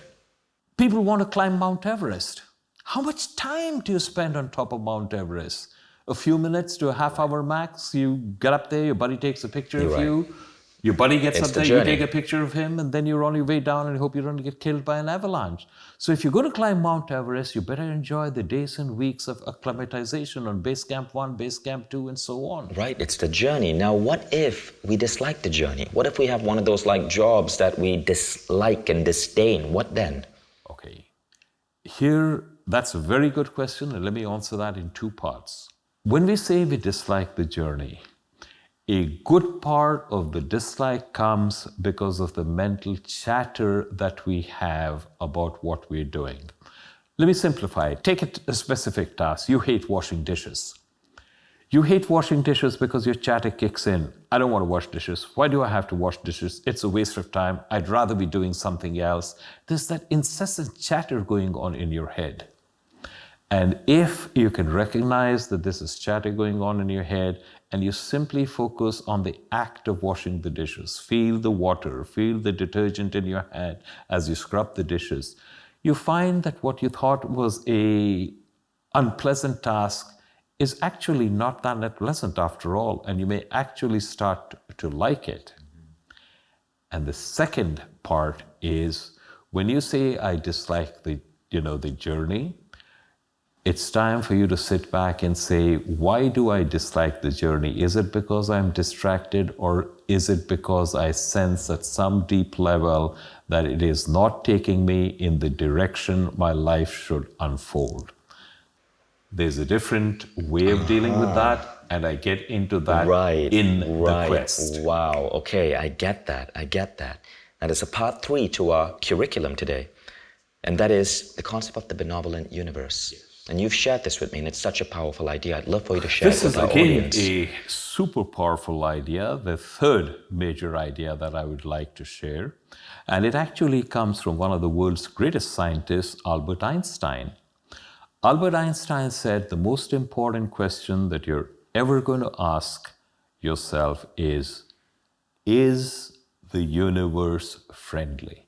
People want to climb Mount Everest. How much time do you spend on top of Mount Everest? A few minutes to a half hour max. You get up there, your buddy takes a picture You're of right. you. Your buddy gets It's up the there, you journey. take a picture of him, and then you're on your way down and you hope you don't get killed by an avalanche. So if you're going to climb Mount Everest, you better enjoy the days and weeks of acclimatization on base camp 1, base camp 2, and so on. Right, it's the journey. Now, what if we dislike the journey? What if we have one of those like jobs that we dislike and disdain? What then? Okay. Here, that's a very good question, and let me answer that in two parts. When we say we dislike the journey, a good part of the dislike comes because of the mental chatter that we have about what we're doing. Let me simplify it. Take a specific task. You hate washing dishes. You hate washing dishes because your chatter kicks in. I don't want to wash dishes. Why do I have to wash dishes? It's a waste of time. I'd rather be doing something else. There's that incessant chatter going on in your head. And if you can recognize that this is chatter going on in your head, and you simply focus on the act of washing the dishes, feel the water, feel the detergent in your hand as you scrub the dishes, you find that what you thought was an unpleasant task is actually not that unpleasant after all, and you may actually start to like it. And the second part is, when you say, I dislike the journey, it's time for you to sit back and say, why do I dislike the journey? Is it because I'm distracted, or is it because I sense at some deep level that it is not taking me in the direction my life should unfold? There's a different way of dealing with that, and I get into that in the quest. Wow, okay, I get that. And there's a part 3 to our curriculum today, and that is the concept of the benevolent universe. Yes. And you've shared this with me, and it's such a powerful idea. I'd love for you to share it with our audience. This is again a super powerful idea, the third major idea that I would like to share. And it actually comes from one of the world's greatest scientists, Albert Einstein. Albert Einstein said the most important question that you're ever going to ask yourself is the universe friendly?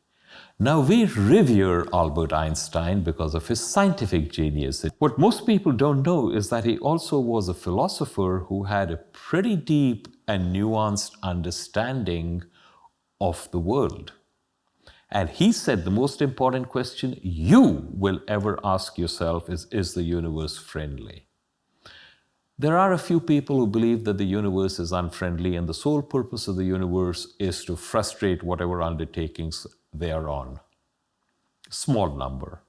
Now, we revere Albert Einstein because of his scientific genius. What most people don't know is that he also was a philosopher who had a pretty deep and nuanced understanding of the world. And he said the most important question you will ever ask yourself is the universe friendly? There are a few people who believe that the universe is unfriendly, and the sole purpose of the universe is to frustrate whatever undertakings they are on. Small number.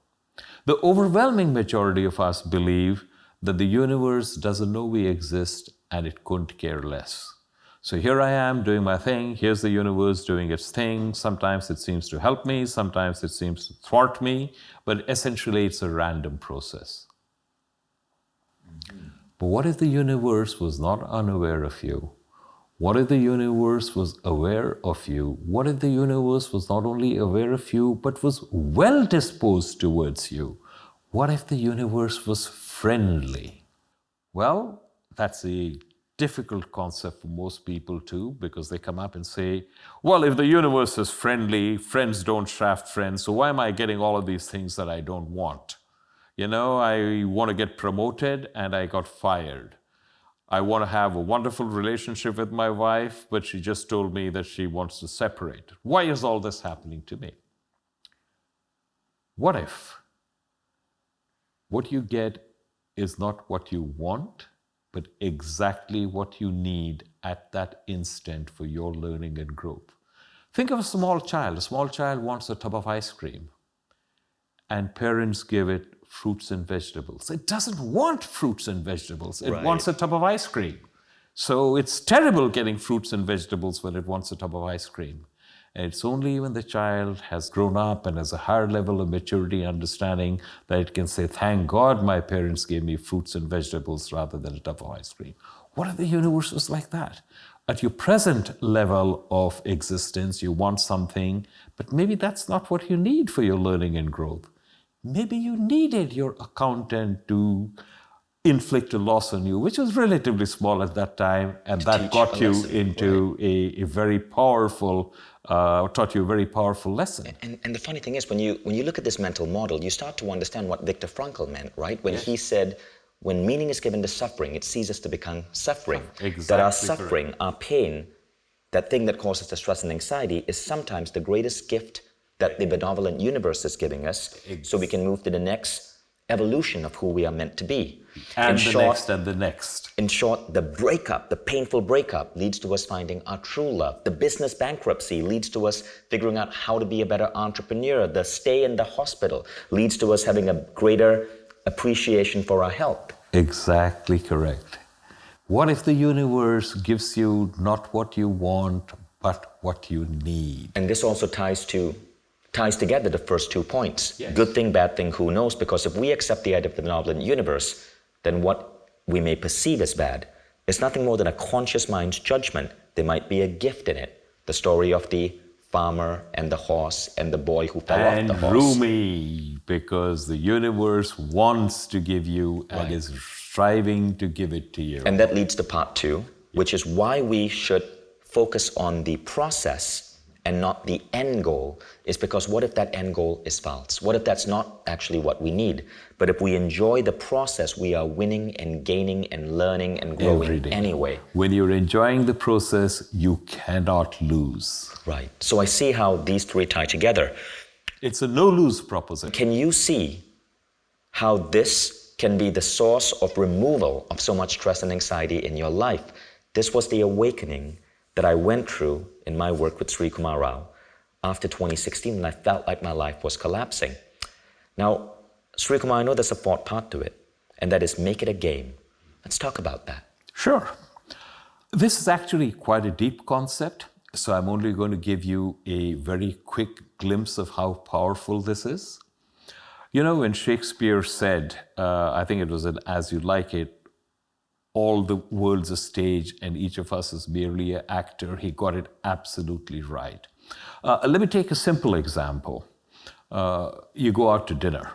The overwhelming majority of us believe that the universe doesn't know we exist and it couldn't care less. So here I am doing my thing, here's the universe doing its thing. Sometimes it seems to help me, sometimes it seems to thwart me, but essentially it's a random process. But what if the universe was not unaware of you? What if the universe was aware of you? What if the universe was not only aware of you, but was well disposed towards you? What if the universe was friendly? Well, that's a difficult concept for most people too, because they come up and say, well, if the universe is friendly, friends don't shaft friends, so why am I getting all of these things that I don't want? I want to get promoted and I got fired. I want to have a wonderful relationship with my wife, but she just told me that she wants to separate. Why is all this happening to me? What if what you get is not what you want, but exactly what you need at that instant for your learning and growth? Think of a small child. A small child wants a tub of ice cream, and parents give it fruits and vegetables. It doesn't want fruits and vegetables. It wants a tub of ice cream. So it's terrible getting fruits and vegetables when it wants a tub of ice cream. And it's only when the child has grown up and has a higher level of maturity and understanding that it can say, thank God my parents gave me fruits and vegetables rather than a tub of ice cream. What if the universe was like that? At your present level of existence, you want something, but maybe that's not what you need for your learning and growth. Maybe you needed your accountant to inflict a loss on you, which was relatively small at that time, and that got you into a very powerful, taught you a very powerful lesson. And the funny thing is, when you look at this mental model, you start to understand what Viktor Frankl meant, right? When he said, when meaning is given to suffering, it ceases to become suffering. Exactly. That our suffering, our pain, that thing that causes the stress and anxiety is sometimes the greatest gift that the benevolent universe is giving us, so we can move to the next evolution of who we are meant to be. And the next. In short, the breakup, the painful breakup, leads to us finding our true love. The business bankruptcy leads to us figuring out how to be a better entrepreneur. The stay in the hospital leads to us having a greater appreciation for our health. Exactly correct. What if the universe gives you not what you want, but what you need? And this also ties together the first 2 points. Yes. Good thing, bad thing, who knows? Because if we accept the idea of the benevolent universe, then what we may perceive as bad is nothing more than a conscious mind's judgment. There might be a gift in it. The story of the farmer and the horse and the boy who fell off the horse. And Rumi, because the universe wants to give you and is striving to give it to you. And that leads to part 2, which is why we should focus on the process and not the end goal, is because what if that end goal is false? What if that's not actually what we need? But if we enjoy the process, we are winning and gaining and learning and growing anyway. When you're enjoying the process, you cannot lose. Right. So I see how these 3 tie together. It's a no-lose proposition. Can you see how this can be the source of removal of so much stress and anxiety in your life? This was the awakening that I went through in my work with Srikumar Rao after 2016, when I felt like my life was collapsing. Now, Srikumar, I know there's a 4th part to it, and that is make it a game. Let's talk about that. Sure. This is actually quite a deep concept, so I'm only going to give you a very quick glimpse of how powerful this is. You know, when Shakespeare said, I think it was an As You Like It, all the world's a stage and each of us is merely an actor, he got it absolutely right. Let me take a simple example. You go out to dinner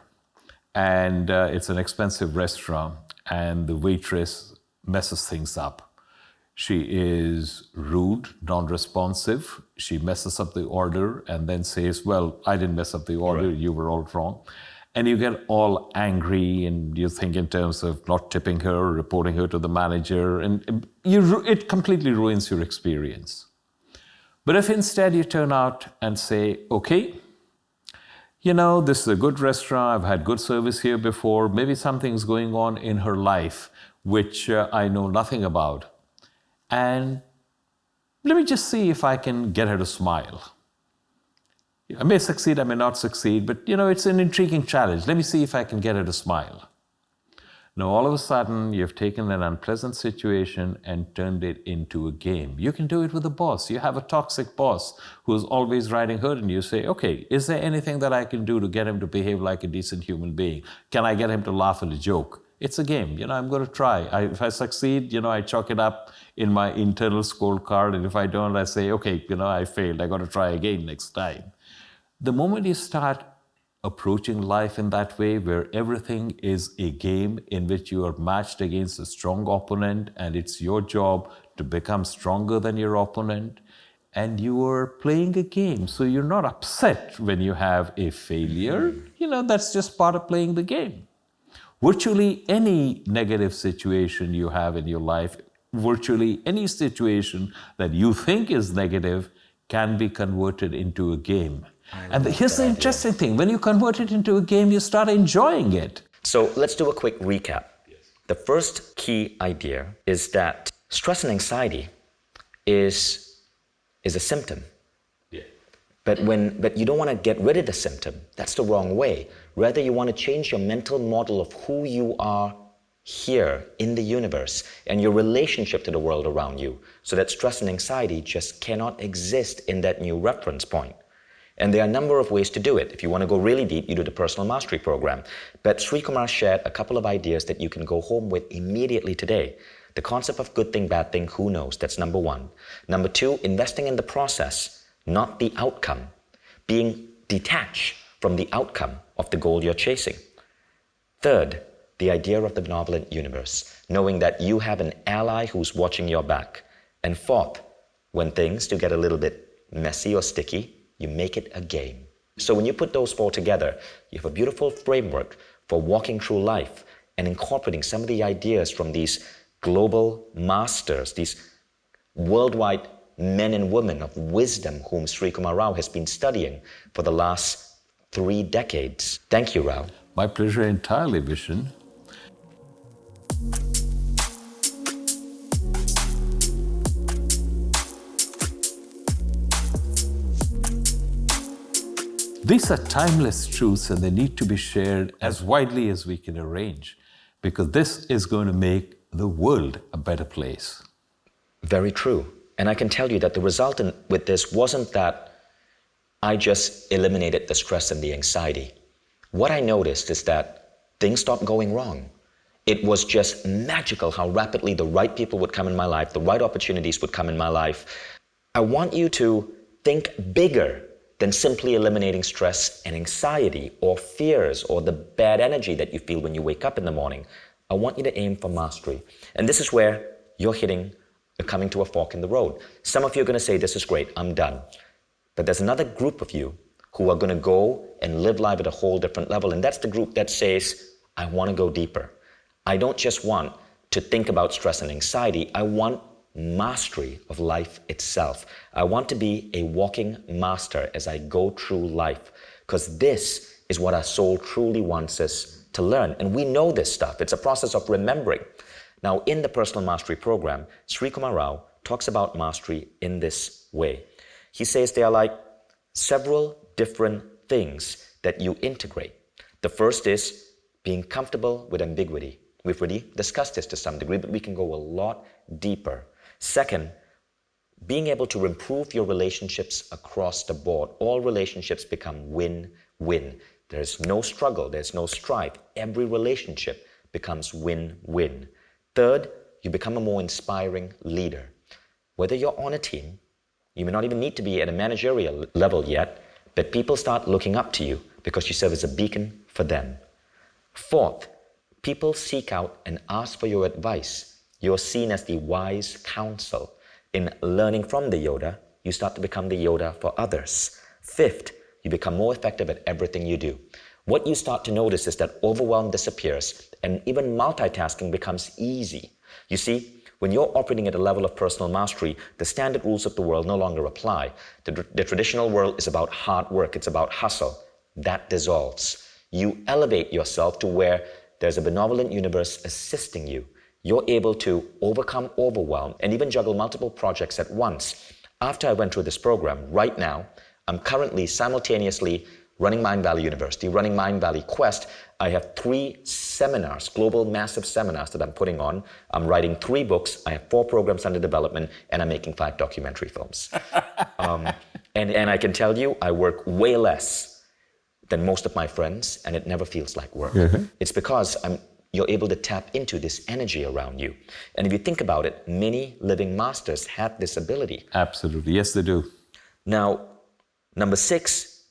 and it's an expensive restaurant and the waitress messes things up. She is rude, non-responsive. She messes up the order and then says, well, I didn't mess up the order, you were all wrong. And you get all angry and you think in terms of not tipping her, reporting her to the manager, and it completely ruins your experience. But if instead you turn out and say, okay, you know, this is a good restaurant, I've had good service here before, maybe something's going on in her life which I know nothing about, and let me just see if I can get her to smile. I may succeed, I may not succeed, but you know, it's an intriguing challenge. Let me see if I can get her to smile. Now, all of a sudden, you've taken an unpleasant situation and turned it into a game. You can do it with a boss. You have a toxic boss who's always riding herd, and you say, okay, is there anything that I can do to get him to behave like a decent human being? Can I get him to laugh at a joke? It's a game. You know, I'm going to try. If I succeed, you know, I chalk it up in my internal scorecard, and if I don't, I say, okay, you know, I failed. I got to try again next time. The moment you start approaching life in that way, where everything is a game in which you are matched against a strong opponent and it's your job to become stronger than your opponent, and you are playing a game, so you're not upset when you have a failure. You know, that's just part of playing the game. Virtually any negative situation you have in your life, virtually any situation that you think is negative can be converted into a game. And here's the interesting thing. When you convert it into a game, you start enjoying it. So let's do a quick recap. Yes. The first key idea is that stress and anxiety is a symptom. Yeah. But you don't want to get rid of the symptom. That's the wrong way. Rather, you want to change your mental model of who you are here in the universe and your relationship to the world around you, so that stress and anxiety just cannot exist in that new reference point. And there are a number of ways to do it. If you want to go really deep, you do the Personal Mastery Program. But Srikumar shared a couple of ideas that you can go home with immediately today. The concept of good thing, bad thing, who knows? That's number one. Number two, investing in the process, not the outcome. Being detached from the outcome of the goal you're chasing. Third, the idea of the benevolent universe, knowing that you have an ally who's watching your back. And fourth, when things do get a little bit messy or sticky, you make it a game. So when you put those four together, you have a beautiful framework for walking through life and incorporating some of the ideas from these global masters, these worldwide men and women of wisdom whom Srikumar Rao has been studying for the last 3 decades. Thank you, Rao. My pleasure entirely, Vishen. These are timeless truths and they need to be shared as widely as we can arrange, because this is going to make the world a better place. Very true. And I can tell you that the result with this wasn't that I just eliminated the stress and the anxiety. What I noticed is that things stopped going wrong. It was just magical how rapidly the right people would come in my life, the right opportunities would come in my life. I want you to think bigger than simply eliminating stress and anxiety or fears or the bad energy that you feel when you wake up in the morning. I want you to aim for mastery. And this is where you're coming to a fork in the road. Some of you are going to say, this is great, I'm done. But there's another group of you who are going to go and live life at a whole different level. And that's the group that says, I want to go deeper. I don't just want to think about stress and anxiety. I want mastery of life itself. I want to be a walking master as I go through life, because this is what our soul truly wants us to learn. And we know this stuff. It's a process of remembering. Now, in the Personal Mastery Program, Srikumar Rao talks about mastery in this way. He says there are like several different things that you integrate. The first is being comfortable with ambiguity. We've already discussed this to some degree, but we can go a lot deeper. Second, being able to improve your relationships across the board. All relationships become win-win. There's no struggle, there's no strife. Every relationship becomes win-win. Third, you become a more inspiring leader. Whether you're on a team, you may not even need to be at a managerial level yet, but people start looking up to you because you serve as a beacon for them. Fourth, people seek out and ask for your advice. You're seen as the wise counsel. In learning from the Yoda, you start to become the Yoda for others. Fifth, you become more effective at everything you do. What you start to notice is that overwhelm disappears and even multitasking becomes easy. You see, when you're operating at a level of personal mastery, the standard rules of the world no longer apply. The traditional world is about hard work, it's about hustle. That dissolves. You elevate yourself to where there's a benevolent universe assisting you. You're able to overcome overwhelm and even juggle multiple projects at once. After I went through this program, right now, I'm currently simultaneously running Mindvalley University, running Mindvalley Quest. I have 3 seminars, global massive seminars that I'm putting on. I'm writing 3 books. I have 4 programs under development, and I'm making 5 documentary films. And I can tell you, I work way less than most of my friends, and it never feels like work. Mm-hmm. It's because you're able to tap into this energy around you. And if you think about it, many living masters have this ability. Absolutely. Yes, they do. Now, number 6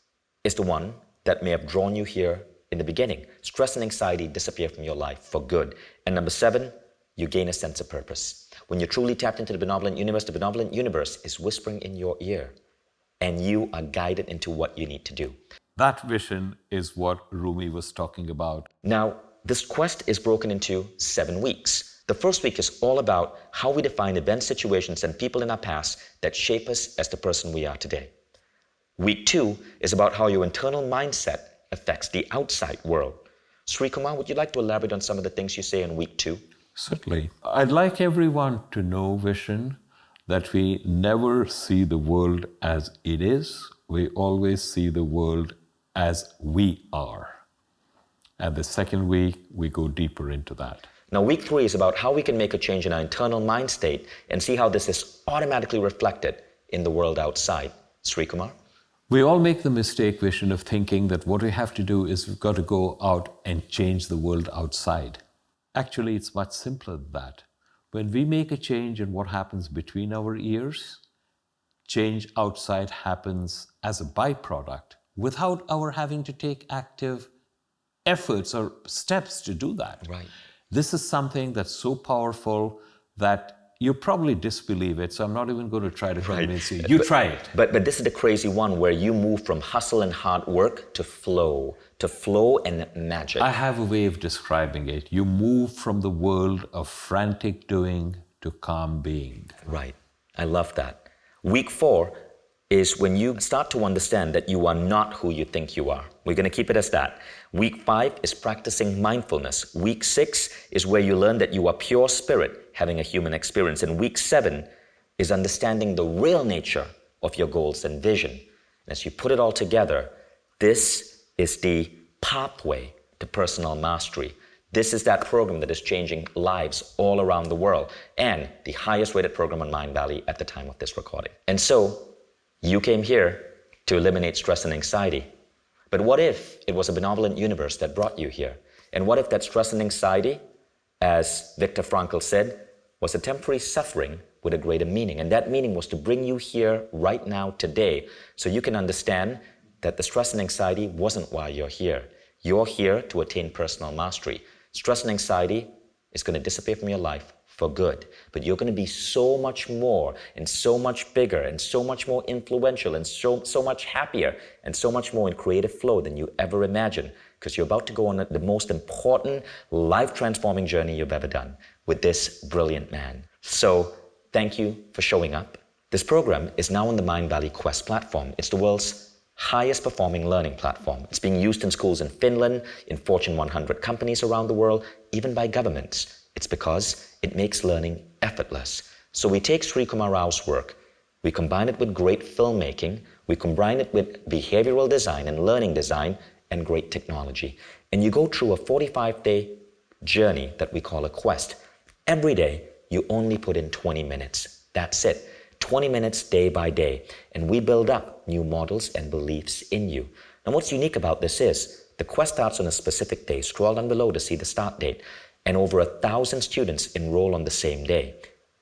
is the one that may have drawn you here in the beginning. Stress and anxiety disappear from your life for good. And number 7, you gain a sense of purpose. When you're truly tapped into the benevolent universe is whispering in your ear, and you are guided into what you need to do. That vision is what Rumi was talking about. Now, this quest is broken into 7 weeks. The first week is all about how we define events, situations, and people in our past that shape us as the person we are today. Week 2 is about how your internal mindset affects the outside world. Srikumar, would you like to elaborate on some of the things you say in week 2? Certainly. I'd like everyone to know, Vishen, that we never see the world as it is. We always see the world as we are. And the second week, we go deeper into that. Now, week 3 is about how we can make a change in our internal mind state and see how this is automatically reflected in the world outside. Srikumar? We all make the mistake, Vishen, of thinking that what we have to do is we've got to go out and change the world outside. Actually, it's much simpler than that. When we make a change in what happens between our ears, change outside happens as a byproduct without our having to take active efforts or steps to do that. Right. This is something that's so powerful that you probably disbelieve it, so I'm not even going to try to convince you. You try it. But this is the crazy one where you move from hustle and hard work to flow and magic. I have a way of describing it. You move from the world of frantic doing to calm being. Right. I love that. Week 4 is when you start to understand that you are not who you think you are. We're going to keep it as that. Week 5 is practicing mindfulness. Week 6 is where you learn that you are pure spirit having a human experience. And week 7 is understanding the real nature of your goals and vision. And as you put it all together, this is the pathway to personal mastery. This is that program that is changing lives all around the world and the highest rated program on Mindvalley at the time of this recording. And so, you came here to eliminate stress and anxiety. But what if it was a benevolent universe that brought you here? And what if that stress and anxiety, as Viktor Frankl said, was a temporary suffering with a greater meaning? And that meaning was to bring you here right now, today, so you can understand that the stress and anxiety wasn't why you're here. You're here to attain personal mastery. Stress and anxiety is going to disappear from your life for good, but you're going to be so much more and so much bigger and so much more influential and so much happier and so much more in creative flow than you ever imagined, because you're about to go on the most important life-transforming journey you've ever done with this brilliant man. So thank you for showing up. This program is now on the Mindvalley Quest platform. It's the world's highest performing learning platform. It's being used in schools in Finland, in Fortune 100 companies around the world, even by governments. It's because it makes learning effortless. So we take Srikumar Rao's work, we combine it with great filmmaking, we combine it with behavioral design and learning design and great technology. And you go through a 45-day journey that we call a quest. Every day, you only put in 20 minutes. That's it. 20 minutes day by day. And we build up new models and beliefs in you. And what's unique about this is the quest starts on a specific day. Scroll down below to see the start date. And over 1,000 students enroll on the same day.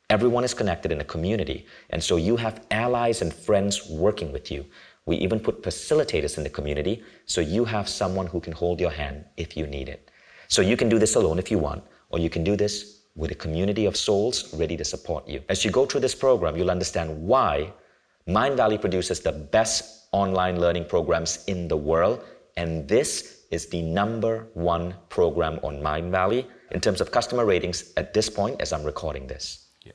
Everyone is connected in a community, and so you have allies and friends working with you. We even put facilitators in the community, so you have someone who can hold your hand if you need it. So you can do this alone if you want, or you can do this with a community of souls ready to support you. As you go through this program, you'll understand why Mindvalley produces the best online learning programs in the world, and this is the #1 program on Mindvalley in terms of customer ratings at this point as I'm recording this. Yeah.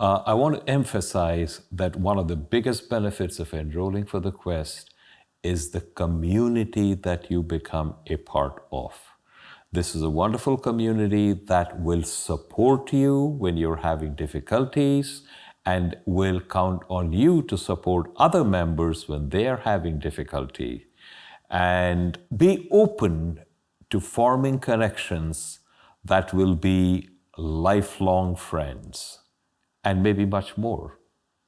I want to emphasize that one of the biggest benefits of enrolling for the Quest is the community that you become a part of. This is a wonderful community that will support you when you're having difficulties and will count on you to support other members when they are having difficulty. And be open to forming connections that will be lifelong friends and maybe much more.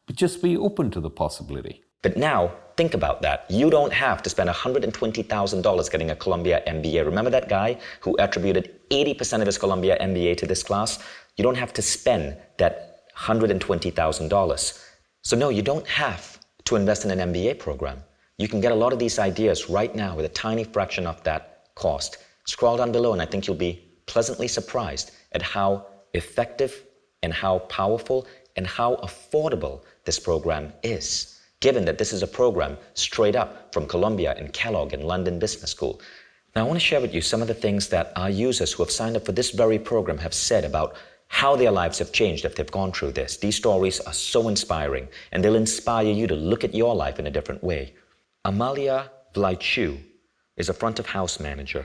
But just be open to the possibility. But now, think about that. You don't have to spend $120,000 getting a Columbia MBA. Remember that guy who attributed 80% of his Columbia MBA to this class? You don't have to spend that $120,000. So no, you don't have to invest in an MBA program. You can get a lot of these ideas right now with a tiny fraction of that cost. Scroll down below and I think you'll be pleasantly surprised at how effective and how powerful and how affordable this program is, given that this is a program straight up from Columbia and Kellogg and London Business School. Now I want to share with you some of the things that our users who have signed up for this very program have said about how their lives have changed if they've gone through this. These stories are so inspiring and they'll inspire you to look at your life in a different way. Amalia Vlaichu is a front of house manager.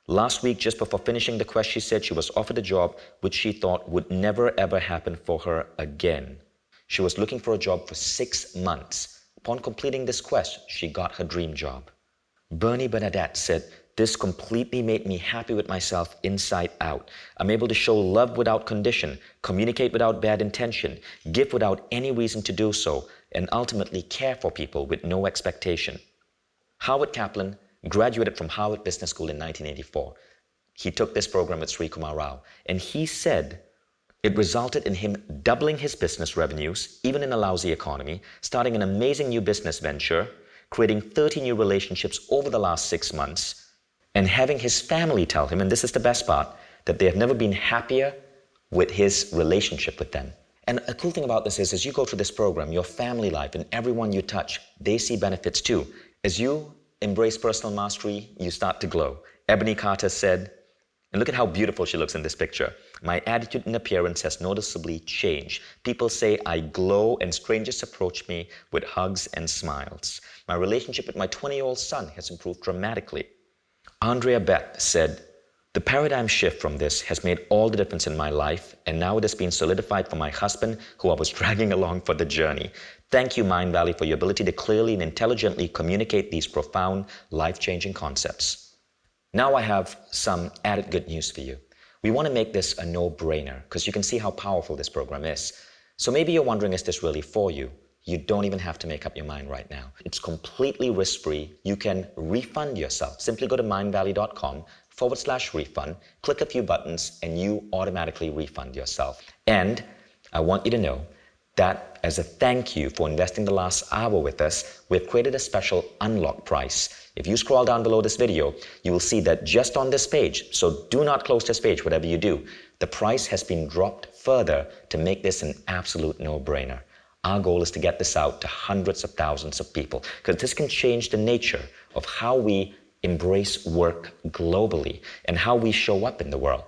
Last week, just before finishing the quest, she said she was offered a job which she thought would never ever happen for her again. She was looking for a job for 6 months. Upon completing this quest, she got her dream job. Bernie Bernadette said, This completely made me happy with myself inside out. I'm able to show love without condition, communicate without bad intention, give without any reason to do so, and ultimately care for people with no expectation. Howard Kaplan graduated from Harvard Business School in 1984. He took this program with Srikumar Rao, and he said it resulted in him doubling his business revenues, even in a lousy economy, starting an amazing new business venture, creating 30 new relationships over the last 6 months, and having his family tell him, and this is the best part, that they have never been happier with his relationship with them. And a cool thing about this is, as you go through this program, your family life and everyone you touch, they see benefits too. As you embrace personal mastery, you start to glow. Ebony Carter said, and look at how beautiful she looks in this picture, "My attitude and appearance has noticeably changed. People say I glow and strangers approach me with hugs and smiles. My relationship with my 20-year-old son has improved dramatically." Andrea Beth said, "The paradigm shift from this has made all the difference in my life, and now it has been solidified for my husband, who I was dragging along for the journey. Thank you, Mindvalley, for your ability to clearly and intelligently communicate these profound, life-changing concepts." Now I have some added good news for you. We want to make this a no-brainer, because you can see how powerful this program is. So maybe you're wondering, is this really for you? You don't even have to make up your mind right now. It's completely risk-free. You can refund yourself. Simply go to mindvalley.com/refund, click a few buttons, and you automatically refund yourself. And I want you to know that as a thank you for investing the last hour with us, we've created a special unlock price. If you scroll down below this video, you will see that just on this page, so do not close this page, whatever you do, the price has been dropped further to make this an absolute no-brainer. Our goal is to get this out to hundreds of thousands of people, because this can change the nature of how we embrace work globally and how we show up in the world.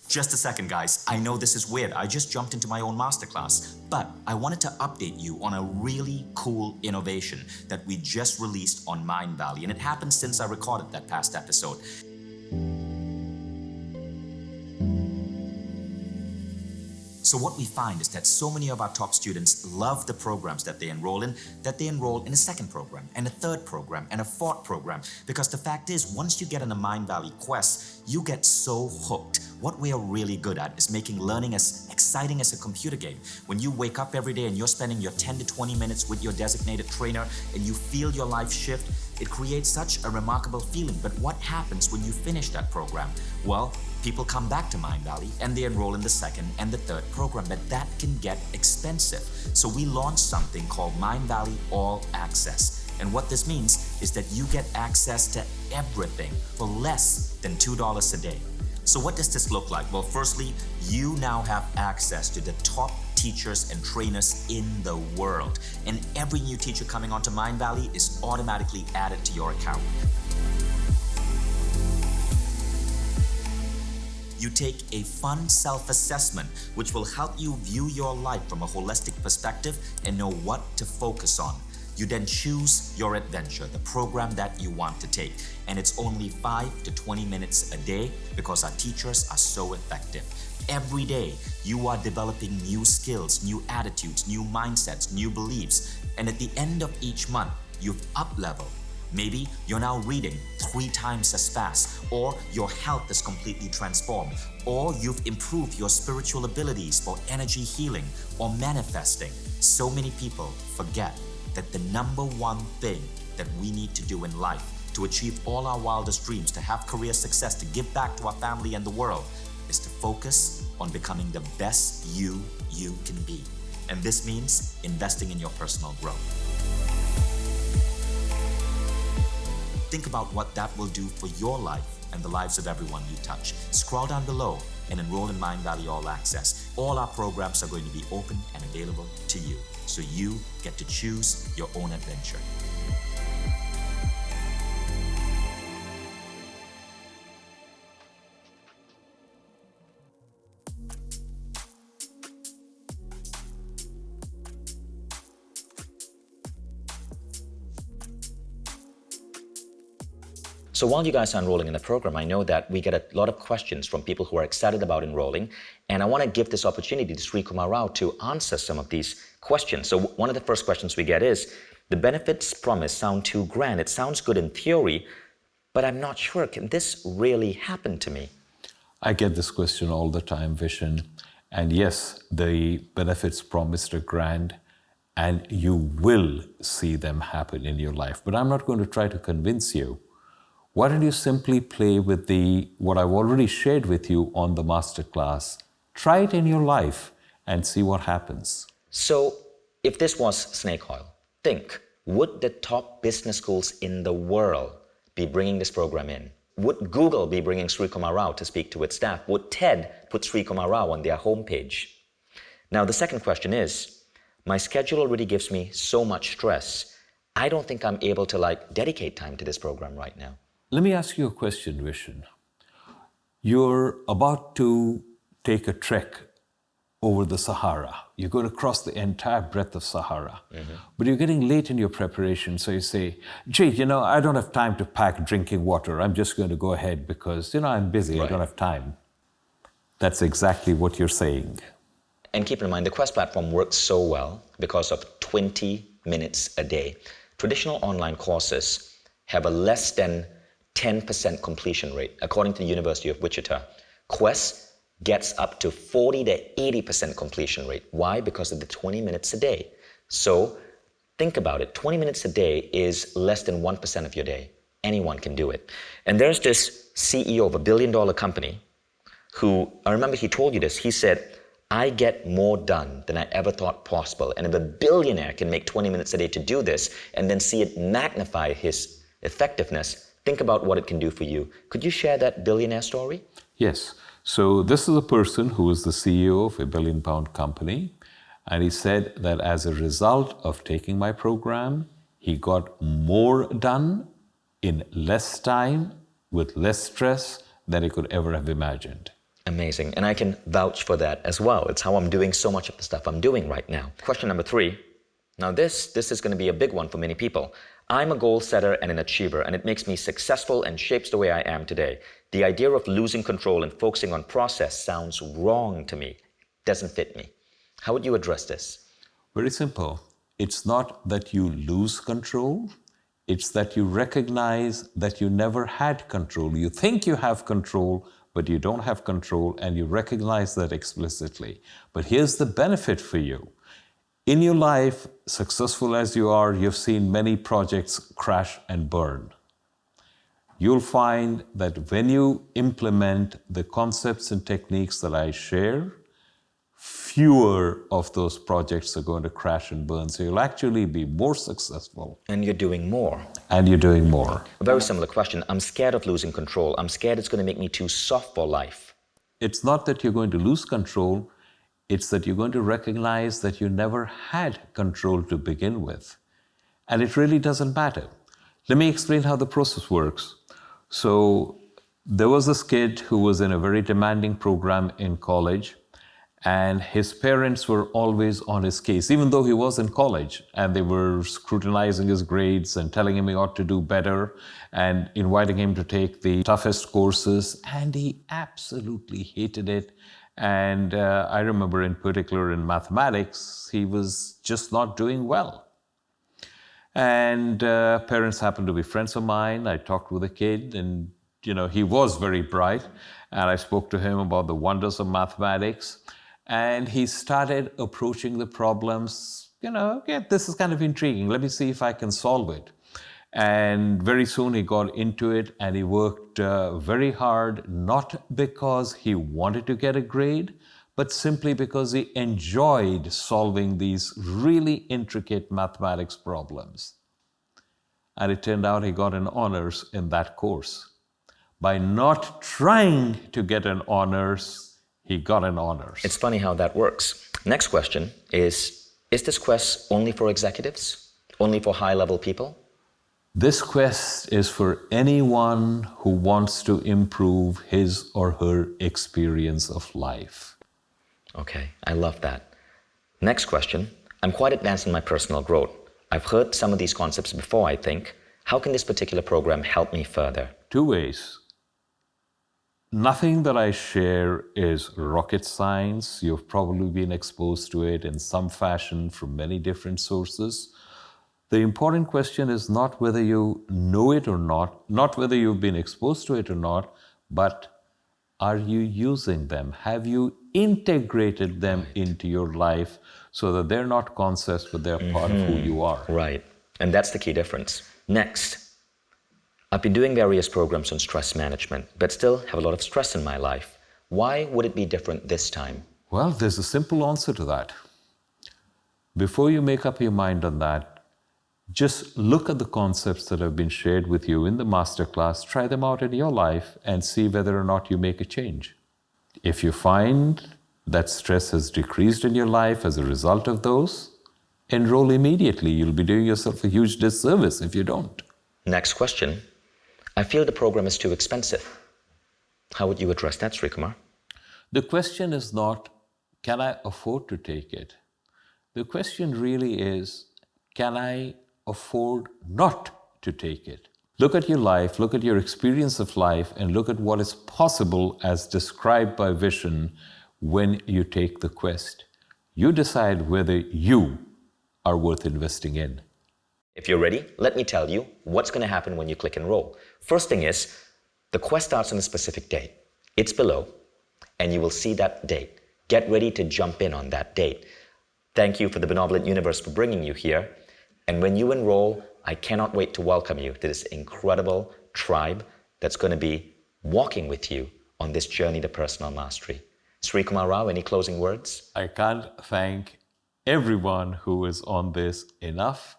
Just a second, guys. I know this is weird. I just jumped into my own masterclass, but I wanted to update you on a really cool innovation that we just released on Mindvalley, and it happened since I recorded that past episode. So what we find is that so many of our top students love the programs that they enroll in, that they enroll in a second program, and a third program, and a fourth program. Because the fact is, once you get on a Mindvalley quest, you get so hooked. What we are really good at is making learning as exciting as a computer game. When you wake up every day and you're spending your 10 to 20 minutes with your designated trainer and you feel your life shift, it creates such a remarkable feeling. But what happens when you finish that program? Well, people come back to Mindvalley and they enroll in the second and the third program, but that can get expensive. So we launched something called Mindvalley All Access. And what this means is that you get access to everything for less than $2 a day. So what does this look like? Well, firstly, you now have access to the top teachers and trainers in the world. And every new teacher coming onto Mindvalley is automatically added to your account. You take a fun self-assessment, which will help you view your life from a holistic perspective and know what to focus on. You then choose your adventure, the program that you want to take. And it's only 5 to 20 minutes a day because our teachers are so effective. Every day, you are developing new skills, new attitudes, new mindsets, new beliefs. And at the end of each month, you've up-leveled. Maybe you're now reading 3 times as fast, or your health is completely transformed, or you've improved your spiritual abilities for energy healing or manifesting. So many people forget that the number one thing that we need to do in life to achieve all our wildest dreams, to have career success, to give back to our family and the world, is to focus on becoming the best you can be. And this means investing in your personal growth. Think about what that will do for your life and the lives of everyone you touch. Scroll down below and enroll in Mindvalley All Access. All our programs are going to be open and available to you, so you get to choose your own adventure. So while you guys are enrolling in the program, I know that we get a lot of questions from people who are excited about enrolling, and I want to give this opportunity to Srikumar Rao to answer some of these questions. So one of the first questions we get is, the benefits promised sound too grand. It sounds good in theory, but I'm not sure, can this really happen to me? I get this question all the time, Vishen. And yes, the benefits promised are grand, and you will see them happen in your life. But I'm not going to try to convince you. Why don't you simply play with what I've already shared with you on the masterclass? Try it in your life and see what happens. So, if this was snake oil, think, would the top business schools in the world be bringing this program in? Would Google be bringing Srikumar Rao to speak to its staff? Would TED put Srikumar Rao on their homepage? Now, the second question is, my schedule already gives me so much stress. I don't think I'm able to dedicate time to this program right now. Let me ask you a question, Vishen. You're about to take a trek over the Sahara. You're going to cross the entire breadth of Sahara. But you're getting late in your preparation, so you say, gee, I don't have time to pack drinking water. I'm just going to go ahead because, I'm busy. Right. I don't have time. That's exactly what you're saying. And keep in mind, the Quest platform works so well because of 20 minutes a day. Traditional online courses have a less than 10% completion rate, according to the University of Wichita. Quest gets up to 40 to 80% completion rate. Why? Because of the 20 minutes a day. So think about it. 20 minutes a day is less than 1% of your day. Anyone can do it. And there's this CEO of a $1 billion company who, I remember he told you this, he said, I get more done than I ever thought possible. And if a billionaire can make 20 minutes a day to do this and then see it magnify his effectiveness, think about what it can do for you. Could you share that billionaire story? Yes. So this is a person who is the CEO of a £1 billion company. And he said that as a result of taking my program, he got more done in less time with less stress than he could ever have imagined. Amazing. And I can vouch for that as well. It's how I'm doing so much of the stuff I'm doing right now. Question number 3. Now this is going to be a big one for many people. I'm a goal setter and an achiever, and it makes me successful and shapes the way I am today. The idea of losing control and focusing on process sounds wrong to me. Doesn't fit me. How would you address this? Very simple. It's not that you lose control. It's that you recognize that you never had control. You think you have control, but you don't have control, and you recognize that explicitly. But here's the benefit for you. In your life, successful as you are, you've seen many projects crash and burn. You'll find that when you implement the concepts and techniques that I share, fewer of those projects are going to crash and burn. So you'll actually be more successful. And you're doing more. And you're doing more. A very similar question. I'm scared of losing control. I'm scared it's going to make me too soft for life. It's not that you're going to lose control. It's that you're going to recognize that you never had control to begin with. And it really doesn't matter. Let me explain how the process works. So there was this kid who was in a very demanding program in college, and his parents were always on his case, even though he was in college, and they were scrutinizing his grades and telling him he ought to do better and inviting him to take the toughest courses, and he absolutely hated it. And I remember in particular in mathematics, he was just not doing well. And parents happened to be friends of mine. I talked with the kid, and he was very bright, and I spoke to him about the wonders of mathematics. And he started approaching the problems, okay, this is kind of intriguing. Let me see if I can solve it. And very soon he got into it, and he worked very hard, not because he wanted to get a grade, but simply because he enjoyed solving these really intricate mathematics problems. And it turned out he got an honors in that course. By not trying to get an honors, he got an honors. It's funny how that works. Next question is this quest only for executives? Only for high-level people? This quest is for anyone who wants to improve his or her experience of life. Okay, I love that. Next question. I'm quite advanced in my personal growth. I've heard some of these concepts before, I think. How can this particular program help me further? 2 ways. Nothing that I share is rocket science. You've probably been exposed to it in some fashion from many different sources. The important question is not whether you know it or not whether you've been exposed to it or not, but are you using them? Have you integrated them into your life so that they're not concepts, but they're part of who you are? Right. And that's the key difference. Next, I've been doing various programs on stress management, but still have a lot of stress in my life. Why would it be different this time? Well, there's a simple answer to that. Before you make up your mind on that, just look at the concepts that have been shared with you in the masterclass, try them out in your life, and see whether or not you make a change. If you find that stress has decreased in your life as a result of those, enroll immediately. You'll be doing yourself a huge disservice if you don't. Next question. I feel the program is too expensive. How would you address that, Srikumar? The question is not, can I afford to take it? The question really is, can I afford not to take it? Look at your life, look at your experience of life, and look at what is possible as described by vision when you take the quest. You decide whether you are worth investing in. If you're ready, let me tell you what's going to happen when you click enroll. First thing is, the quest starts on a specific date. It's below, and you will see that date. Get ready to jump in on that date. Thank you for the Benevolent Universe for bringing you here. And when you enroll, I cannot wait to welcome you to this incredible tribe that's going to be walking with you on this journey to personal mastery. Srikumar Rao, any closing words? I can't thank everyone who is on this enough,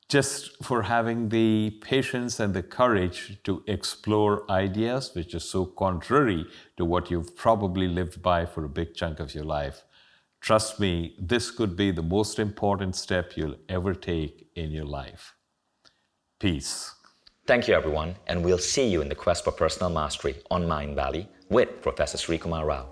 just for having the patience and the courage to explore ideas which are so contrary to what you've probably lived by for a big chunk of your life. Trust me, this could be the most important step you'll ever take in your life. Peace. Thank you, everyone, and we'll see you in the quest for personal mastery on Mindvalley with Professor Srikumar Rao.